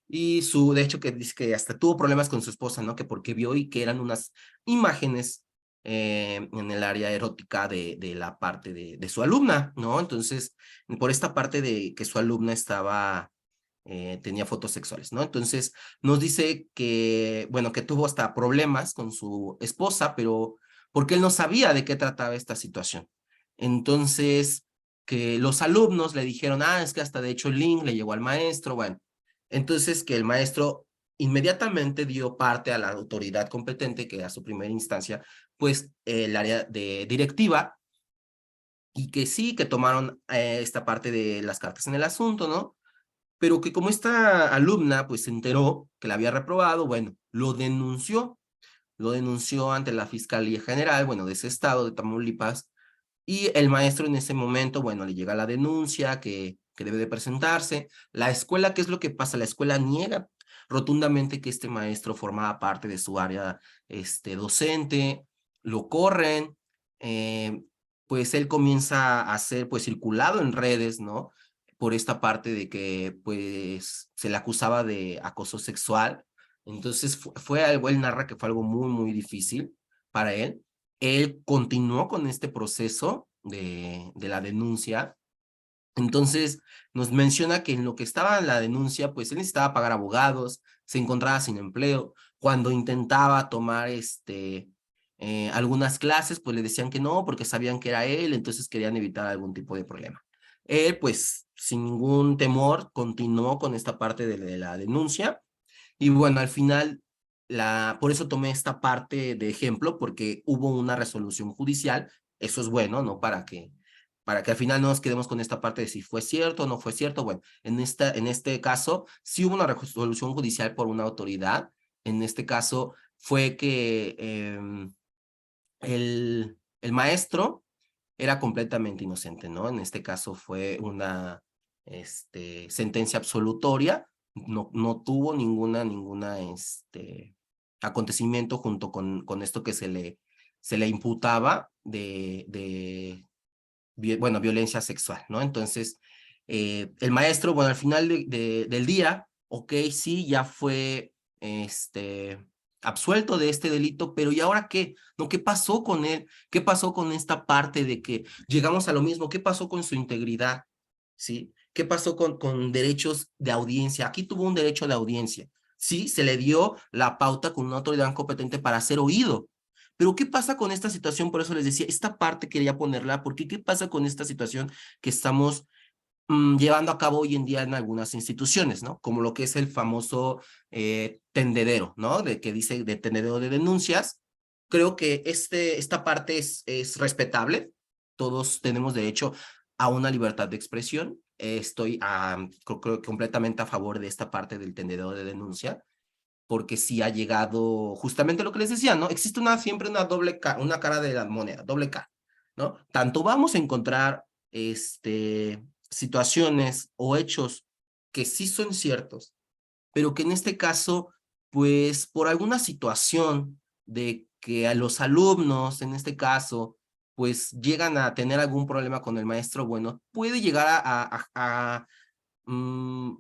[SPEAKER 4] Y de hecho, que dice que hasta tuvo problemas con su esposa, ¿no? Que porque vio y que eran unas imágenes en el área erótica de la parte de su alumna, ¿no? Entonces, por esta parte de que su alumna tenía fotos sexuales, ¿no? Entonces nos dice que, bueno, que tuvo hasta problemas con su esposa, pero porque él no sabía de qué trataba esta situación. Entonces, que los alumnos le dijeron, es que hasta de hecho el link le llegó al maestro, bueno, Entonces, que el maestro inmediatamente dio parte a la autoridad competente, que a su primera instancia, pues el área de directiva, y que sí, que tomaron esta parte de las cartas en el asunto, ¿no? Pero que como esta alumna pues se enteró que la había reprobado, bueno, lo denunció ante la Fiscalía General, bueno, de ese estado de Tamaulipas, y el maestro en ese momento, bueno, le llega la denuncia que debe de presentarse. La escuela, ¿qué es lo que pasa? La escuela niega rotundamente que este maestro formaba parte de su área docente, lo corren, eh, pues él comienza a ser pues circulado en redes, ¿no? Por esta parte de que pues se le acusaba de acoso sexual. Entonces fue algo, él narra que fue algo muy, muy difícil para él. Él continuó con este proceso de la denuncia. Entonces nos menciona que en lo que estaba en la denuncia, pues él necesitaba pagar abogados, se encontraba sin empleo. Cuando intentaba tomar algunas clases, pues le decían que no, porque sabían que era él, entonces querían evitar algún tipo de problema. Él, pues, sin ningún temor, continuó con esta parte de la denuncia. Y bueno, al final, por eso tomé esta parte de ejemplo, porque hubo una resolución judicial. Eso es bueno, ¿no? Para que al final no nos quedemos con esta parte de si fue cierto o no fue cierto. Bueno, en este caso, sí hubo una resolución judicial por una autoridad. En este caso fue que el maestro era completamente inocente, ¿no? En este caso fue una sentencia absolutoria, no tuvo ninguna acontecimiento junto con esto que se le imputaba bueno, violencia sexual, ¿no? Entonces, el maestro, bueno, al final del día, ok, sí, ya fue absuelto de este delito, pero ¿y ahora qué? ¿No? ¿Qué pasó con él? ¿Qué pasó con esta parte de que llegamos a lo mismo? ¿Qué pasó con su integridad? ¿Sí? ¿Qué pasó con derechos de audiencia? Aquí tuvo un derecho de audiencia. Sí, se le dio la pauta con una autoridad competente para ser oído. Pero ¿qué pasa con esta situación? Por eso les decía, esta parte quería ponerla, porque ¿qué pasa con esta situación que estamos llevando a cabo hoy en día en algunas instituciones, ¿no? Como lo que es el famoso tendedero, ¿no? De que dice de tendedero de denuncias. Creo que esta parte es respetable. Todos tenemos derecho a una libertad de expresión. Estoy creo completamente a favor de esta parte del tendedero de denuncia, porque sí ha llegado justamente lo que les decía, ¿no? Existe siempre una una cara de la moneda, doble cara, ¿no? Tanto vamos a encontrar situaciones o hechos que sí son ciertos, pero que en este caso, pues por alguna situación de que a los alumnos, en este caso, pues llegan a tener algún problema con el maestro, bueno, puede llegar mm,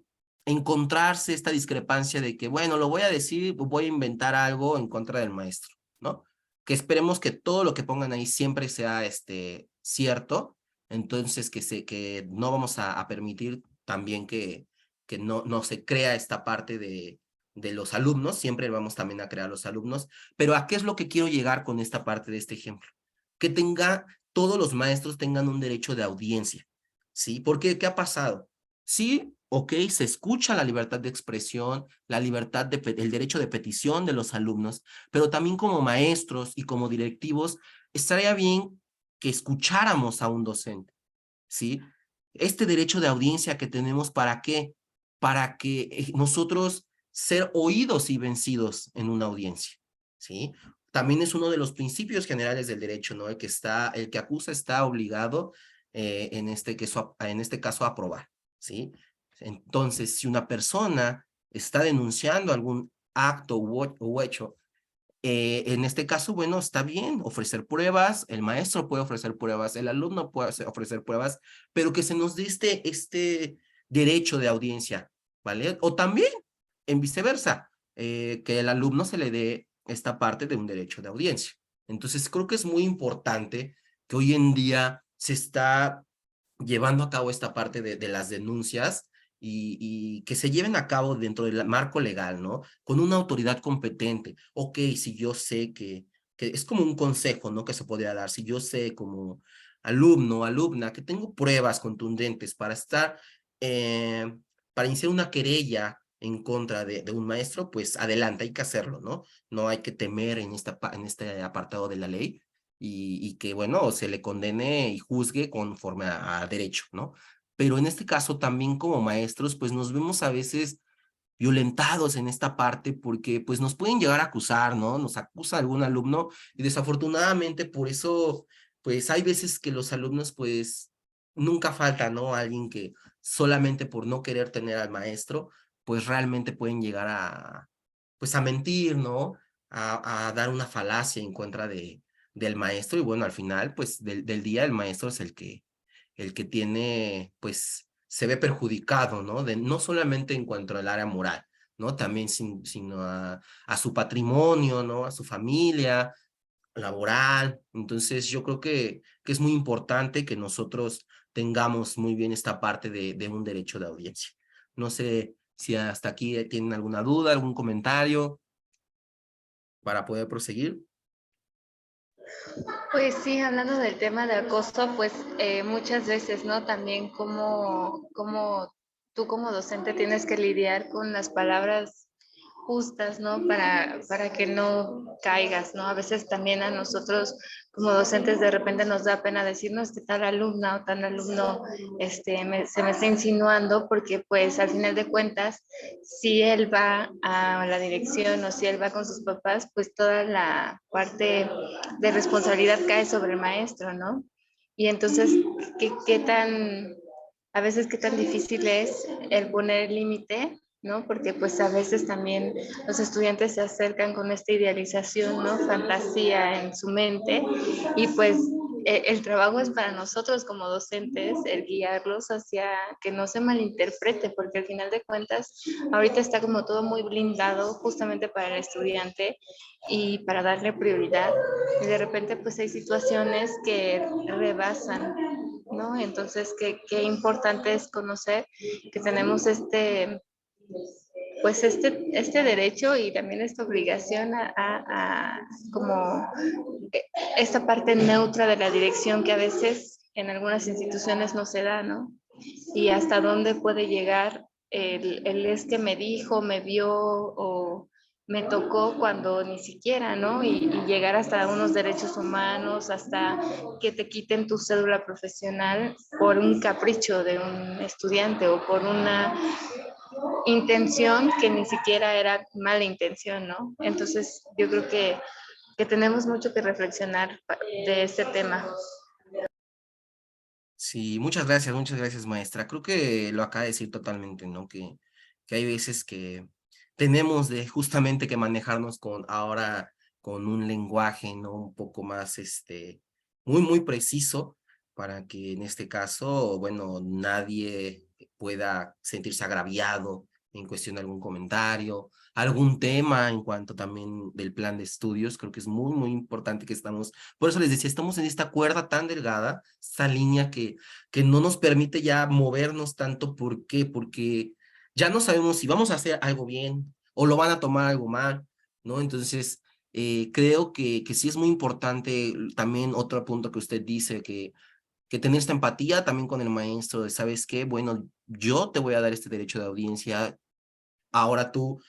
[SPEAKER 4] encontrarse esta discrepancia de que, bueno, lo voy a decir, voy a inventar algo en contra del maestro, ¿no? Que esperemos que todo lo que pongan ahí siempre sea cierto, entonces que no vamos a permitir también que no se crea esta parte de los alumnos, siempre vamos también a crear los alumnos, pero ¿a qué es lo que quiero llegar con esta parte de este ejemplo? Que todos los maestros tengan un derecho de audiencia, ¿sí? Porque, ¿qué ha pasado? Sí, ok, se escucha la libertad de expresión, la libertad el derecho de petición de los alumnos, pero también como maestros y como directivos, estaría bien que escucháramos a un docente, ¿sí? Este derecho de audiencia que tenemos, ¿para qué? Para que nosotros ser oídos y vencidos en una audiencia, ¿sí? También es uno de los principios generales del derecho, ¿no? El que acusa está obligado, en este caso, a probar, ¿sí? Entonces, si una persona está denunciando algún acto u hecho, en este caso, bueno, está bien ofrecer pruebas, el maestro puede ofrecer pruebas, el alumno puede ofrecer pruebas, pero que se nos dé este derecho de audiencia, ¿vale? O también, en viceversa, que el alumno se le dé esta parte de un derecho de audiencia. Entonces, creo que es muy importante que hoy en día se está llevando a cabo esta parte de las denuncias y que se lleven a cabo dentro del marco legal, ¿no? Con una autoridad competente. Ok, si yo sé que es como un consejo, ¿no? Que se podría dar. Si yo sé como alumno o alumna que tengo pruebas contundentes para para iniciar una querella en contra de un maestro, pues adelante, hay que hacerlo, ¿no? No hay que temer en este apartado de la ley y que, bueno, se le condene y juzgue conforme a derecho, ¿no? Pero en este caso también como maestros, pues nos vemos a veces violentados en esta parte porque pues nos pueden llegar a acusar, ¿no? Nos acusa algún alumno y desafortunadamente por eso pues hay veces que los alumnos pues nunca falta, ¿no? Alguien que solamente por no querer tener al maestro pues realmente pueden llegar a pues a mentir, ¿no? A dar una falacia en contra del maestro y bueno, al final pues del día el maestro es el que tiene, pues, se ve perjudicado, ¿no? No solamente en cuanto al área moral, ¿no? También sino a su patrimonio, ¿no? A su familia, laboral. Entonces, yo creo que es muy importante que nosotros tengamos muy bien esta parte de un derecho de audiencia. No sé si hasta aquí tienen alguna duda, algún comentario para poder proseguir.
[SPEAKER 1] Pues sí, hablando del tema de acoso, pues muchas veces, ¿no? También como tú como docente tienes que lidiar con las palabras justas, ¿no? Para que no caigas, ¿no? A veces también a nosotros como docentes de repente nos da pena decirnos que tal alumna o tal alumno se me está insinuando porque pues al final de cuentas, si él va a la dirección o si él va con sus papás, pues toda la parte de responsabilidad cae sobre el maestro, ¿no? Y entonces, ¿qué tan, a veces qué tan difícil es el poner límite, ¿no? Porque pues a veces también los estudiantes se acercan con esta idealización, ¿no? Fantasía en su mente y pues el trabajo es para nosotros como docentes, el guiarlos hacia que no se malinterprete, porque al final de cuentas, ahorita está como todo muy blindado justamente para el estudiante y para darle prioridad. Y de repente pues hay situaciones que rebasan, ¿no? Entonces, qué importante es conocer que tenemos pues este derecho y también esta obligación a como esta parte neutra de la dirección que a veces en algunas instituciones no se da, ¿no? Y hasta dónde puede llegar el es que me dijo, me vio o me tocó cuando ni siquiera, ¿no? Y llegar hasta unos derechos humanos, hasta que te quiten tu cédula profesional por un capricho de un estudiante o por una intención que ni siquiera era mala intención, ¿no? Entonces yo creo que tenemos mucho que reflexionar de este tema.
[SPEAKER 4] Sí, muchas gracias, maestra. Creo que lo acaba de decir totalmente, ¿no? Que hay veces que tenemos de justamente que manejarnos con ahora con un lenguaje, ¿no? Un poco más, muy preciso para que en este caso, bueno, nadie pueda sentirse agraviado en cuestión de algún comentario, algún tema en cuanto también del plan de estudios. Creo que es muy importante que estamos, por eso les decía, estamos en esta cuerda tan delgada, esta línea que no nos permite ya movernos tanto. ¿Por qué? Porque ya no sabemos si vamos a hacer algo bien o lo van a tomar algo mal, ¿no? Entonces, creo que sí es muy importante también otro punto que usted dice, que tener esta empatía también con el maestro, de, ¿sabes qué? Bueno, yo te voy a dar este derecho de audiencia, ahora tú,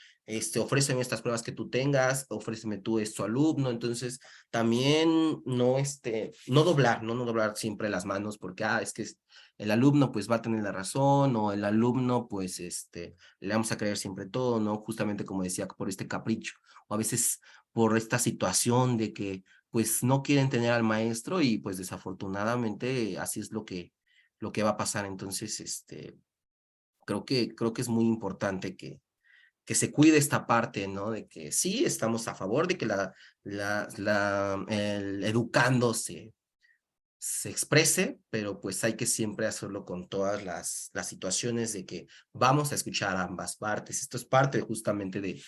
[SPEAKER 4] ofréceme estas pruebas que tú tengas, ofréceme tú esto alumno. Entonces también no, no doblar, no doblar siempre las manos porque, es que el alumno pues va a tener la razón o el alumno pues, le vamos a creer siempre todo, ¿no? Justamente como decía, por este capricho o a veces por esta situación de que pues no quieren tener al maestro y pues desafortunadamente así es lo que va a pasar. Entonces, creo que es muy importante que se cuide esta parte, ¿no? De que sí estamos a favor de que el educando se exprese, pero pues hay que siempre hacerlo con todas las situaciones de que vamos a escuchar a ambas partes. Esto es parte justamente de,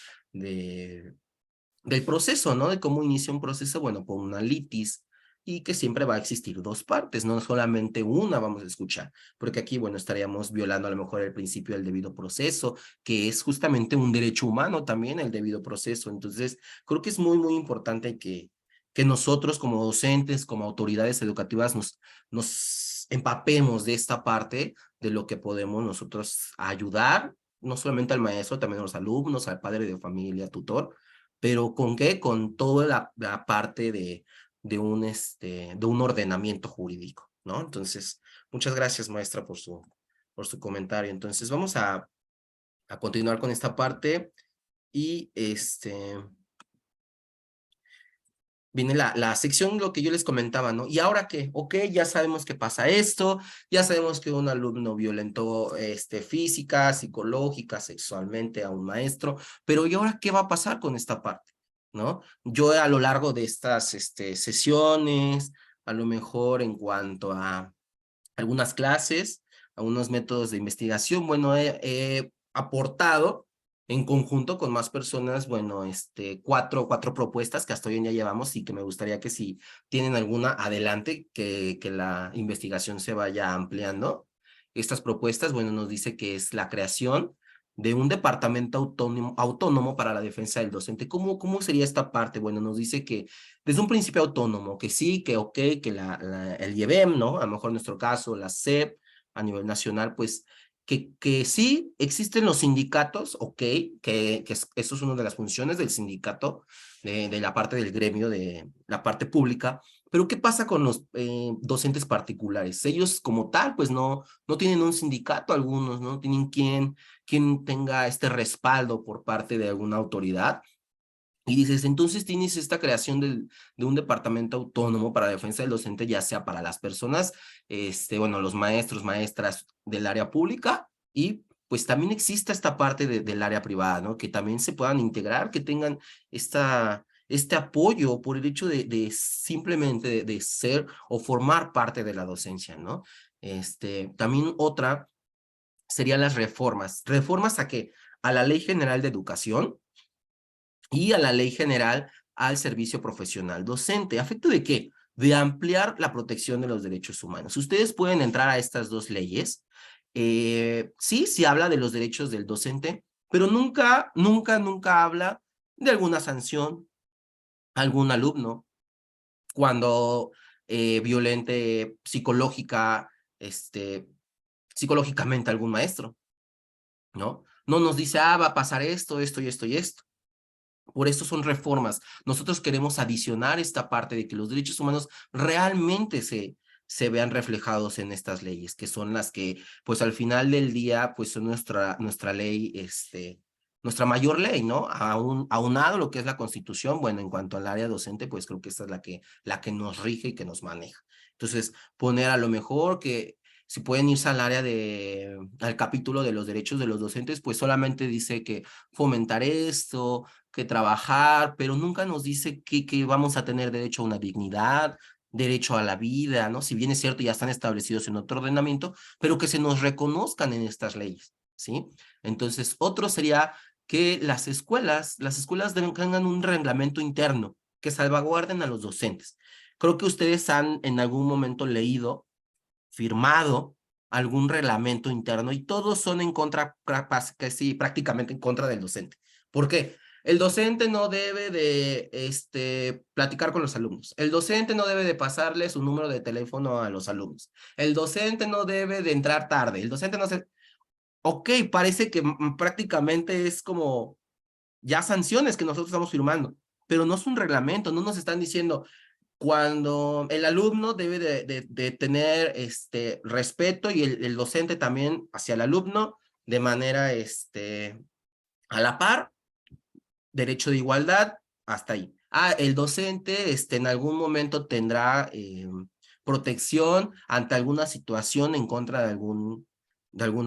[SPEAKER 4] del proceso, ¿no? De cómo inicia un proceso, bueno, con una litis, y que siempre va a existir dos partes, no solamente una vamos a escuchar, porque aquí, bueno, estaríamos violando a lo mejor el principio del debido proceso, que es justamente un derecho humano también, el debido proceso. Entonces, creo que es muy importante que nosotros como docentes, como autoridades educativas, nos empapemos de esta parte, de lo que podemos nosotros ayudar no solamente al maestro, también a los alumnos, al padre de familia, tutor, pero ¿con qué? Con toda la parte de un ordenamiento jurídico, ¿no? Entonces, muchas gracias, maestra, por su comentario. Entonces, vamos a continuar con esta parte y viene la sección, lo que yo les comentaba, ¿no? ¿Y ahora qué? Ok, ya sabemos que pasa esto, ya sabemos que un alumno violentó física, psicológica, sexualmente a un maestro, pero ¿y ahora qué va a pasar con esta parte? ¿No? Yo a lo largo de estas sesiones, a lo mejor en cuanto a algunas clases, algunos métodos de investigación, bueno, he aportado en conjunto con más personas, bueno, cuatro propuestas que hasta hoy en día llevamos y que me gustaría que si tienen alguna adelante, que la investigación se vaya ampliando. Estas propuestas, bueno, nos dice que es la creación de un departamento autónomo para la defensa del docente. ¿Cómo sería esta parte? Bueno, nos dice que desde un principio autónomo, que sí, que ok, que el IEBEM, ¿no? A lo mejor en nuestro caso, la SEP, a nivel nacional, pues que sí existen los sindicatos, ok, eso es una de las funciones del sindicato, de la parte del gremio, de la parte pública, pero ¿qué pasa con los docentes particulares? Ellos como tal, pues no tienen un sindicato algunos, no tienen quien tenga este respaldo por parte de alguna autoridad. Y dices, entonces tienes esta creación de un departamento autónomo para la defensa del docente, ya sea para las personas, bueno, los maestros, maestras del área pública, y pues también existe esta parte del área privada, ¿no? Que también se puedan integrar, que tengan este apoyo por el hecho de simplemente de ser o formar parte de la docencia, ¿no? También otra serían las reformas. ¿Reformas a qué? A la Ley General de Educación y a la Ley General al Servicio Profesional Docente. ¿A efecto de qué? De ampliar la protección de los derechos humanos. Ustedes pueden entrar a estas dos leyes. Sí, se habla de los derechos del docente, pero nunca habla de alguna sanción a algún alumno cuando violente psicológicamente a algún maestro, ¿no? No nos dice, va a pasar esto, esto y esto y esto. Por eso son reformas. Nosotros queremos adicionar esta parte de que los derechos humanos realmente se vean reflejados en estas leyes, que son las que, pues al final del día, pues son nuestra ley, nuestra mayor ley, ¿no? Aunado lo que es la Constitución, bueno, en cuanto al área docente, pues creo que esta es la que nos rige y que nos maneja. Entonces, poner a lo mejor que si pueden irse al capítulo de los derechos de los docentes, pues solamente dice que fomentar esto, que trabajar, pero nunca nos dice que vamos a tener derecho a una dignidad, derecho a la vida, ¿no? Si bien es cierto, ya están establecidos en otro ordenamiento, pero que se nos reconozcan en estas leyes, ¿sí? Entonces, otro sería que las escuelas tengan un reglamento interno que salvaguarden a los docentes. Creo que ustedes han en algún momento leído, firmado algún reglamento interno y todos son en contra, casi prácticamente en contra del docente. ¿Por qué? El docente no debe de platicar con los alumnos. El docente no debe de pasarle su número de teléfono a los alumnos. El docente no debe de entrar tarde. El docente no se... Ok, parece que prácticamente es como ya sanciones que nosotros estamos firmando, pero no es un reglamento, no nos están diciendo, cuando el alumno debe de tener respeto y el docente también hacia el alumno de manera a la par, derecho de igualdad, hasta ahí. El docente en algún momento tendrá protección ante alguna situación en contra de algún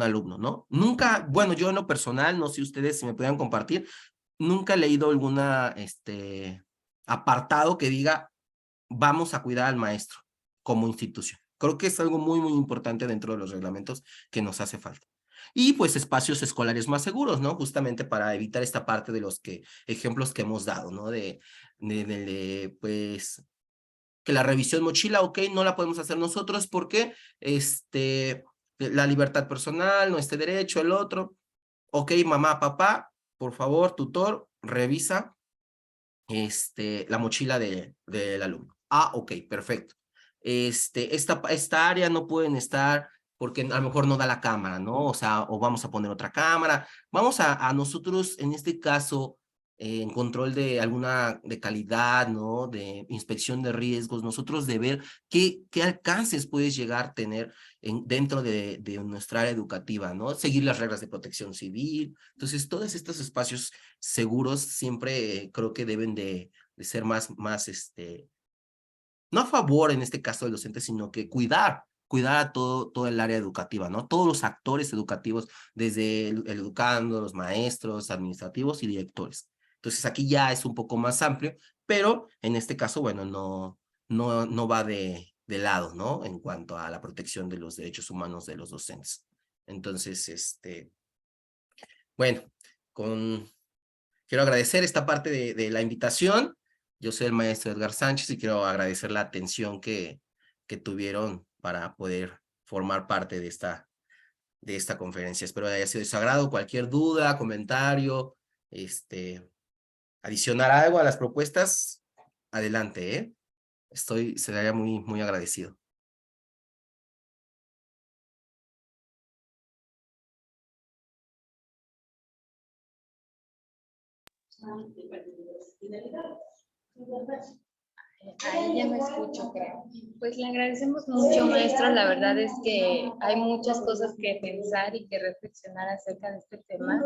[SPEAKER 4] alumno, ¿no? Nunca, bueno, yo en lo personal, no sé ustedes si me puedan compartir, nunca he leído alguna apartado que diga vamos a cuidar al maestro como institución. Creo que es algo muy, muy importante dentro de los reglamentos que nos hace falta. Y pues espacios escolares más seguros, ¿no? Justamente para evitar esta parte de los ejemplos que hemos dado, ¿no? Pues, que la revisión mochila, ok, no la podemos hacer nosotros porque, la libertad personal, nuestro derecho, el otro. Ok, mamá, papá, por favor, tutor, revisa la mochila del alumno. Ok, perfecto. Esta área no pueden estar porque a lo mejor no da la cámara, ¿no? O sea, o vamos a poner otra cámara. Vamos a nosotros, en este caso, en control de alguna, de calidad, ¿no? De inspección de riesgos, nosotros de ver qué alcances puedes llegar a tener dentro de nuestra área educativa, ¿no? Seguir las reglas de protección civil. Entonces, todos estos espacios seguros siempre creo que deben de ser más, no a favor en este caso del docente, sino que cuidar a todo el área educativa, ¿no? Todos los actores educativos, desde el educando, los maestros, administrativos y directores. Entonces aquí ya es un poco más amplio, pero en este caso, bueno, no va de lado, ¿no? En cuanto a la protección de los derechos humanos de los docentes. Entonces, bueno, quiero agradecer esta parte de la invitación. Yo soy el maestro Edgar Sánchez y quiero agradecer la atención que tuvieron para poder formar parte de esta conferencia. Espero haya sido de su agrado. Cualquier duda, comentario, adicionar algo a las propuestas, adelante, ¿eh? Sería muy agradecido.
[SPEAKER 1] Ahí ya me escucho, creo. Pues le agradecemos mucho, maestro. La verdad es que hay muchas cosas que pensar y que reflexionar acerca de este tema,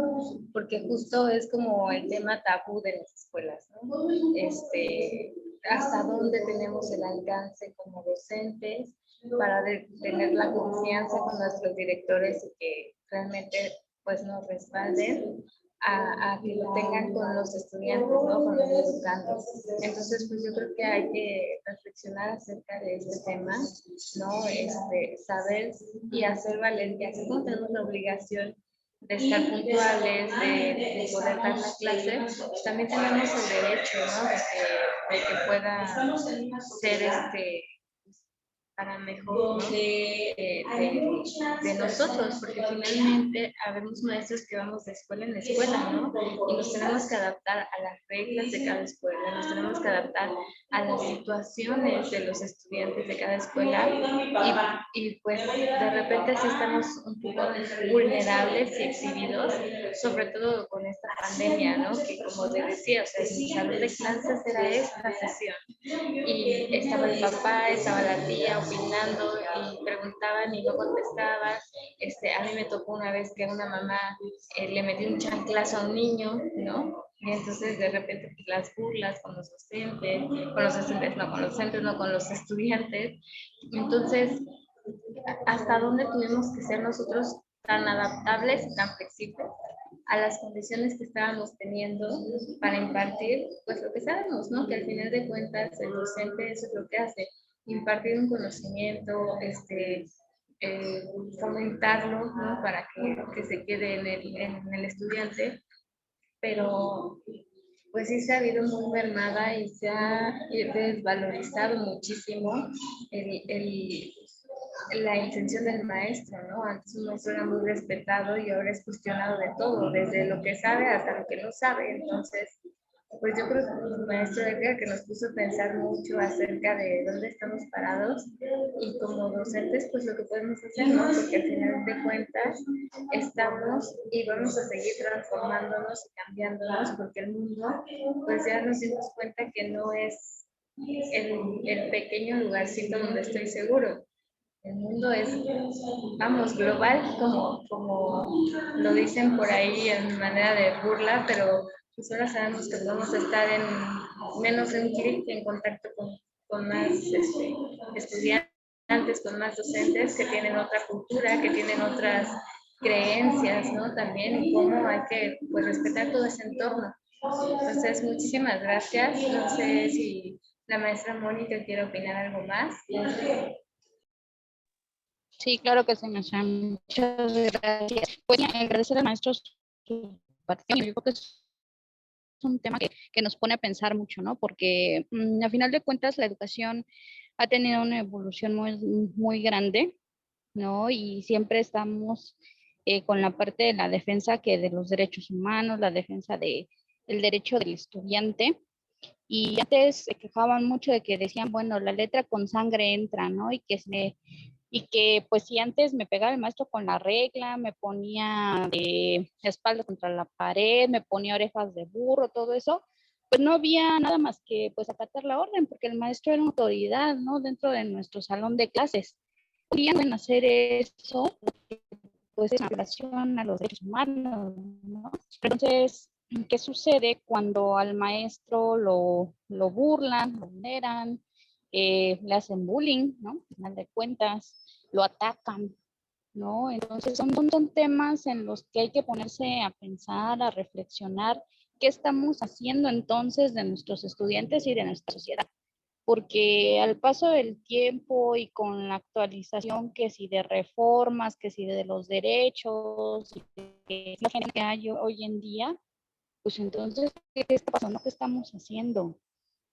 [SPEAKER 1] porque justo es como el tema tabú de las escuelas, ¿no? Hasta dónde tenemos el alcance como docentes para tener la confianza con nuestros directores y que realmente pues nos respalden a que lo tengan con los estudiantes, ¿no? Con los educandos. Entonces, pues yo creo que hay que reflexionar acerca de este tema, ¿no? Saber y hacer valer que así como tenemos la obligación de estar puntuales, de poder dar la clase, pues también tenemos el derecho, ¿no? De que pueda ser para mejor, ¿no? de nosotros, porque finalmente habemos maestros que vamos de escuela en escuela, ¿no? Y nos tenemos que adaptar a las reglas de cada escuela, nos tenemos que adaptar a las situaciones de los estudiantes de cada escuela y pues de repente sí estamos un poco vulnerables y exhibidos, sobre todo con esta pandemia, ¿no? Que como te decía, o sea, mi salón de clases era esta sesión y estaba el papá, estaba la tía opinando y preguntaban y no contestaban. A mí me tocó una vez que una mamá le metió un chanclazo a un niño, ¿no? Y entonces de repente pues, las burlas con los docentes, no, con los estudiantes. Entonces, ¿hasta dónde tuvimos que ser nosotros tan adaptables y tan flexibles a las condiciones que estábamos teniendo para impartir, pues lo que sabemos, ¿no? Que al final de cuentas el docente eso es lo que hace, impartir un conocimiento, fomentarlo, ¿no? Para que se quede en el estudiante, pero pues sí se ha habido muy mermada y se ha desvalorizado muchísimo la intención del maestro, ¿no? Antes un maestro era muy respetado y ahora es cuestionado de todo, desde lo que sabe hasta lo que no sabe. Entonces, pues yo creo que el maestro Edgar que nos puso a pensar mucho acerca de dónde estamos parados y como docentes, pues lo que podemos hacer, ¿no? Porque al final de cuentas estamos y vamos a seguir transformándonos y cambiándonos porque el mundo, pues ya nos dimos cuenta que no es el pequeño lugarcito donde estoy seguro. El mundo es, vamos, global, como lo dicen por ahí en manera de burla, pero pues ahora sabemos que podemos estar en menos de un clic en contacto con más estudiantes, con más docentes que tienen otra cultura, que tienen otras creencias, ¿no? También, y cómo hay que pues, respetar todo ese entorno. Entonces, muchísimas gracias. No sé si la maestra Mónica quiere opinar algo más.
[SPEAKER 3] Sí, claro que sí, maestra. Muchas gracias. Pues agradecer al maestro su participación. Yo creo que es un tema que nos pone a pensar mucho, ¿no? Porque a final de cuentas la educación ha tenido una evolución muy grande, ¿no? Y siempre estamos con la parte de la defensa que de los derechos humanos, la defensa del derecho del estudiante. Y antes se quejaban mucho de que decían, bueno, la letra con sangre entra, ¿no? Y que y que pues si antes me pegaba el maestro con la regla, me ponía la espalda contra la pared, me ponía orejas de burro, todo eso, pues no había nada más que pues acatar la orden, porque el maestro era una autoridad, ¿no? Dentro de nuestro salón de clases. Podían hacer eso, pues en relación a los derechos humanos, ¿no? Entonces, ¿qué sucede cuando al maestro lo burlan, lo vulneran, le hacen bullying, ¿no? Al final de cuentas, lo atacan, ¿no? Entonces son temas en los que hay que ponerse a pensar, a reflexionar, qué estamos haciendo entonces de nuestros estudiantes y de nuestra sociedad. Porque al paso del tiempo y con la actualización que si de reformas, que si de los derechos, que la gente que hay hoy en día, pues entonces, ¿qué está pasando? ¿Qué estamos haciendo?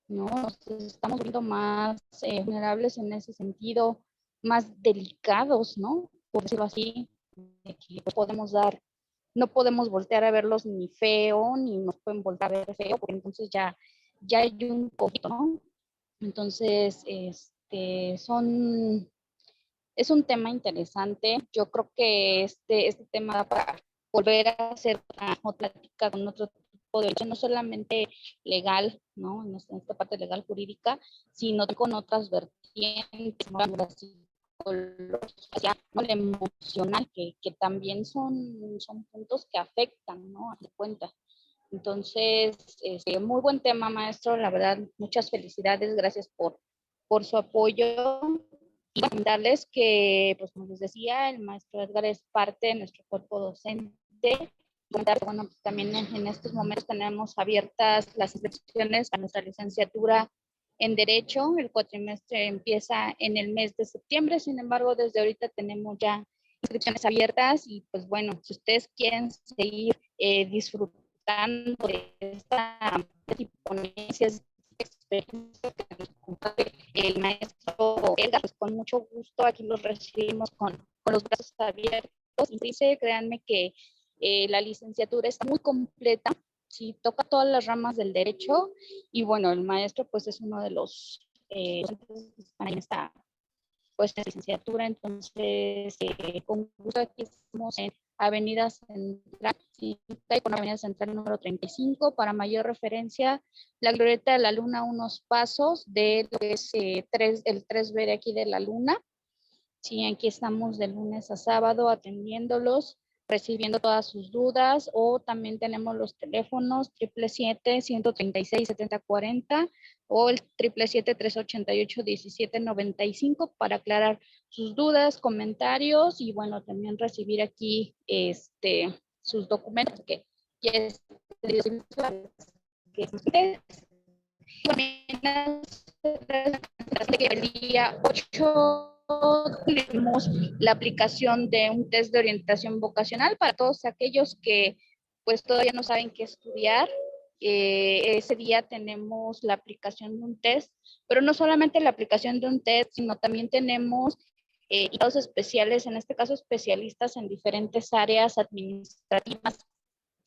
[SPEAKER 3] ¿No? Nos estamos viendo más vulnerables en ese sentido, más delicados, ¿no? Por decirlo así, de que podemos dar, no podemos voltear a verlos ni feo, ni nos pueden voltear a ver feo, porque entonces ya hay un poquito, ¿no? Entonces, es un tema interesante. Yo creo que este tema da para volver a hacer otra plática con otro tipo de derecho, no solamente legal, ¿no? En esta parte legal jurídica, sino con otras vertientes, ¿no? La psicología, ¿no? La emocional, que también son puntos que afectan, ¿no? A tu cuenta. Entonces, muy buen tema, maestro. La verdad, muchas felicidades. Gracias por su apoyo. Y comentarles que, pues como les decía, el maestro Edgar es parte de nuestro cuerpo docente. Comentar, bueno, pues, también en estos momentos tenemos abiertas las inscripciones a nuestra licenciatura en Derecho. El cuatrimestre empieza en el mes de septiembre. Sin embargo, desde ahorita tenemos ya inscripciones abiertas y pues bueno, si ustedes quieren seguir disfrutando de esta ponencia, experiencia que nos comparte el maestro Edgar, pues con mucho gusto aquí los recibimos con los brazos abiertos. Y dice, créanme que la licenciatura está muy completa, sí, toca todas las ramas del derecho y bueno, el maestro pues es uno de los docentes que están en esta pues licenciatura, entonces con gusto aquí estamos en Avenida Central, sí, con Avenida Central número 35, para mayor referencia, la Glorieta de la Luna, unos pasos de lo que es el 3B de aquí de la Luna. Sí, aquí estamos de lunes a sábado atendiéndolos, recibiendo todas sus dudas, o también tenemos los teléfonos 777-136-7040 o el 777-388-1795 para aclarar sus dudas, comentarios y bueno, también recibir aquí sus documentos que ya es que el día 8 tenemos la aplicación de un test de orientación vocacional para todos aquellos que pues todavía no saben qué estudiar. Ese día tenemos la aplicación de un test, pero no solamente la aplicación de un test, sino también tenemos invitados especiales, en este caso especialistas en diferentes áreas administrativas,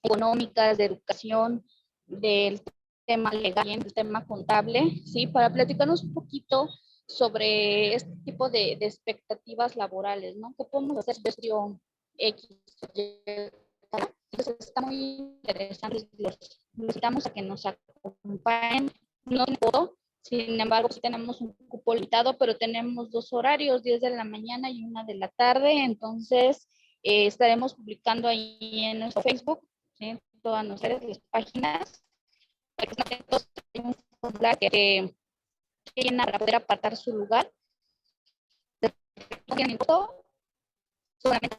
[SPEAKER 3] económicas, de educación, del tema legal, del tema contable, ¿sí? Para platicarnos un poquito sobre este tipo de expectativas laborales, ¿no? ¿Qué podemos hacer de estudio X? Entonces está muy interesante, los invitamos a que nos acompañen, no en todo, sin embargo sí tenemos un cupo limitado, pero tenemos 2 horarios, 10 de la mañana y 1 de la tarde, entonces estaremos publicando ahí en nuestro Facebook, ¿sí? Todas nuestras páginas, para que estén atentos, hay un formulario que llena para poder apartar su lugar. Solamente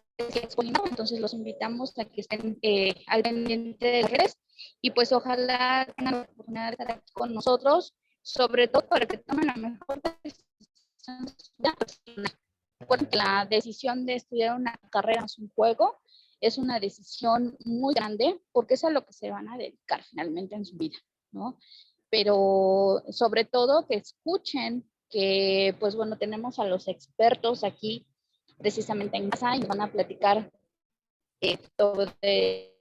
[SPEAKER 3] entonces los invitamos a que estén al pendiente de las redes y pues ojalá tengan la oportunidad de estar aquí con nosotros, sobre todo para que tomen la mejor decisión. Porque la decisión de estudiar una carrera es un juego, es una decisión muy grande porque es a lo que se van a dedicar finalmente en su vida, ¿no? Pero sobre todo que escuchen que, pues bueno, tenemos a los expertos aquí precisamente en casa y van a platicar sobre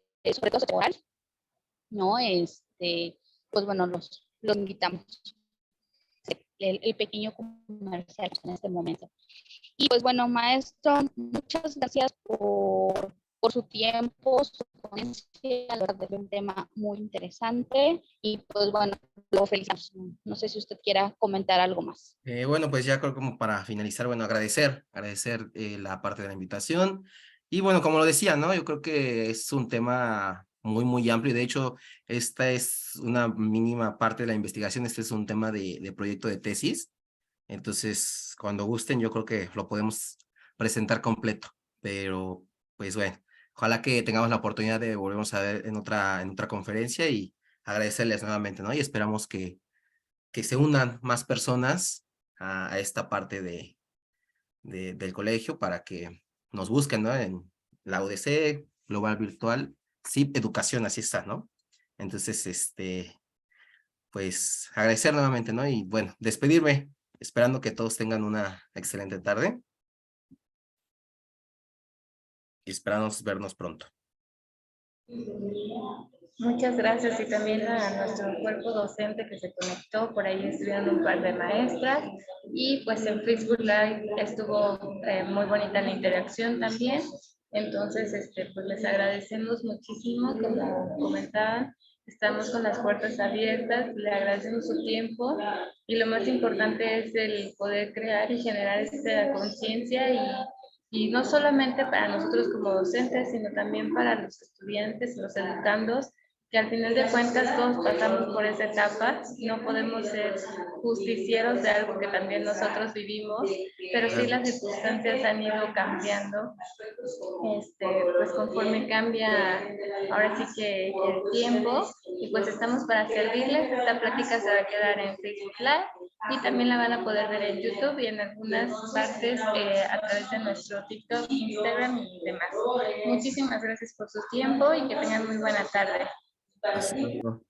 [SPEAKER 3] todo oral, ¿no? Pues bueno, los invitamos. el pequeño comercial en este momento. Y pues bueno, maestro, muchas gracias por su tiempo, su ponencia, la verdad es un tema muy interesante y pues bueno, lo felicitamos. No sé si usted quiera comentar algo más.
[SPEAKER 4] Bueno, pues ya creo como para finalizar, bueno, agradecer la parte de la invitación. Y bueno, como lo decía, ¿no? Yo creo que es un tema muy, muy amplio. De hecho, esta es una mínima parte de la investigación. Este es un tema de proyecto de tesis. Entonces, cuando gusten, yo creo que lo podemos presentar completo. Pero, pues bueno, ojalá que tengamos la oportunidad de volvernos a ver en otra conferencia y agradecerles nuevamente, ¿no? Y esperamos que se unan más personas a esta parte del colegio para que nos busquen, ¿no? En la UDC, Global Virtual, sí, educación, así está, ¿no? Entonces, pues agradecer nuevamente, ¿no? Y bueno, despedirme, esperando que todos tengan una excelente tarde y esperamos vernos pronto.
[SPEAKER 1] Muchas gracias y también a nuestro cuerpo docente que se conectó, por ahí estuvieron un par de maestras y pues en Facebook Live estuvo muy bonita la interacción también. Entonces, pues les agradecemos muchísimo, como comentaban, estamos con las puertas abiertas, le agradecemos su tiempo y lo más importante es el poder crear y generar esta conciencia y no solamente para nosotros como docentes, sino también para los estudiantes, los educandos, que al final de cuentas todos pasamos por esa etapa, no podemos ser justicieros de algo que también nosotros vivimos, pero sí las circunstancias han ido cambiando, pues conforme cambia ahora sí que el tiempo, y pues estamos para servirles. Esta plática se va a quedar en Facebook Live y también la van a poder ver en YouTube y en algunas partes a través de nuestro TikTok, Instagram y demás. Muchísimas gracias por su tiempo y que tengan muy buena tarde.
[SPEAKER 4] Hasta luego.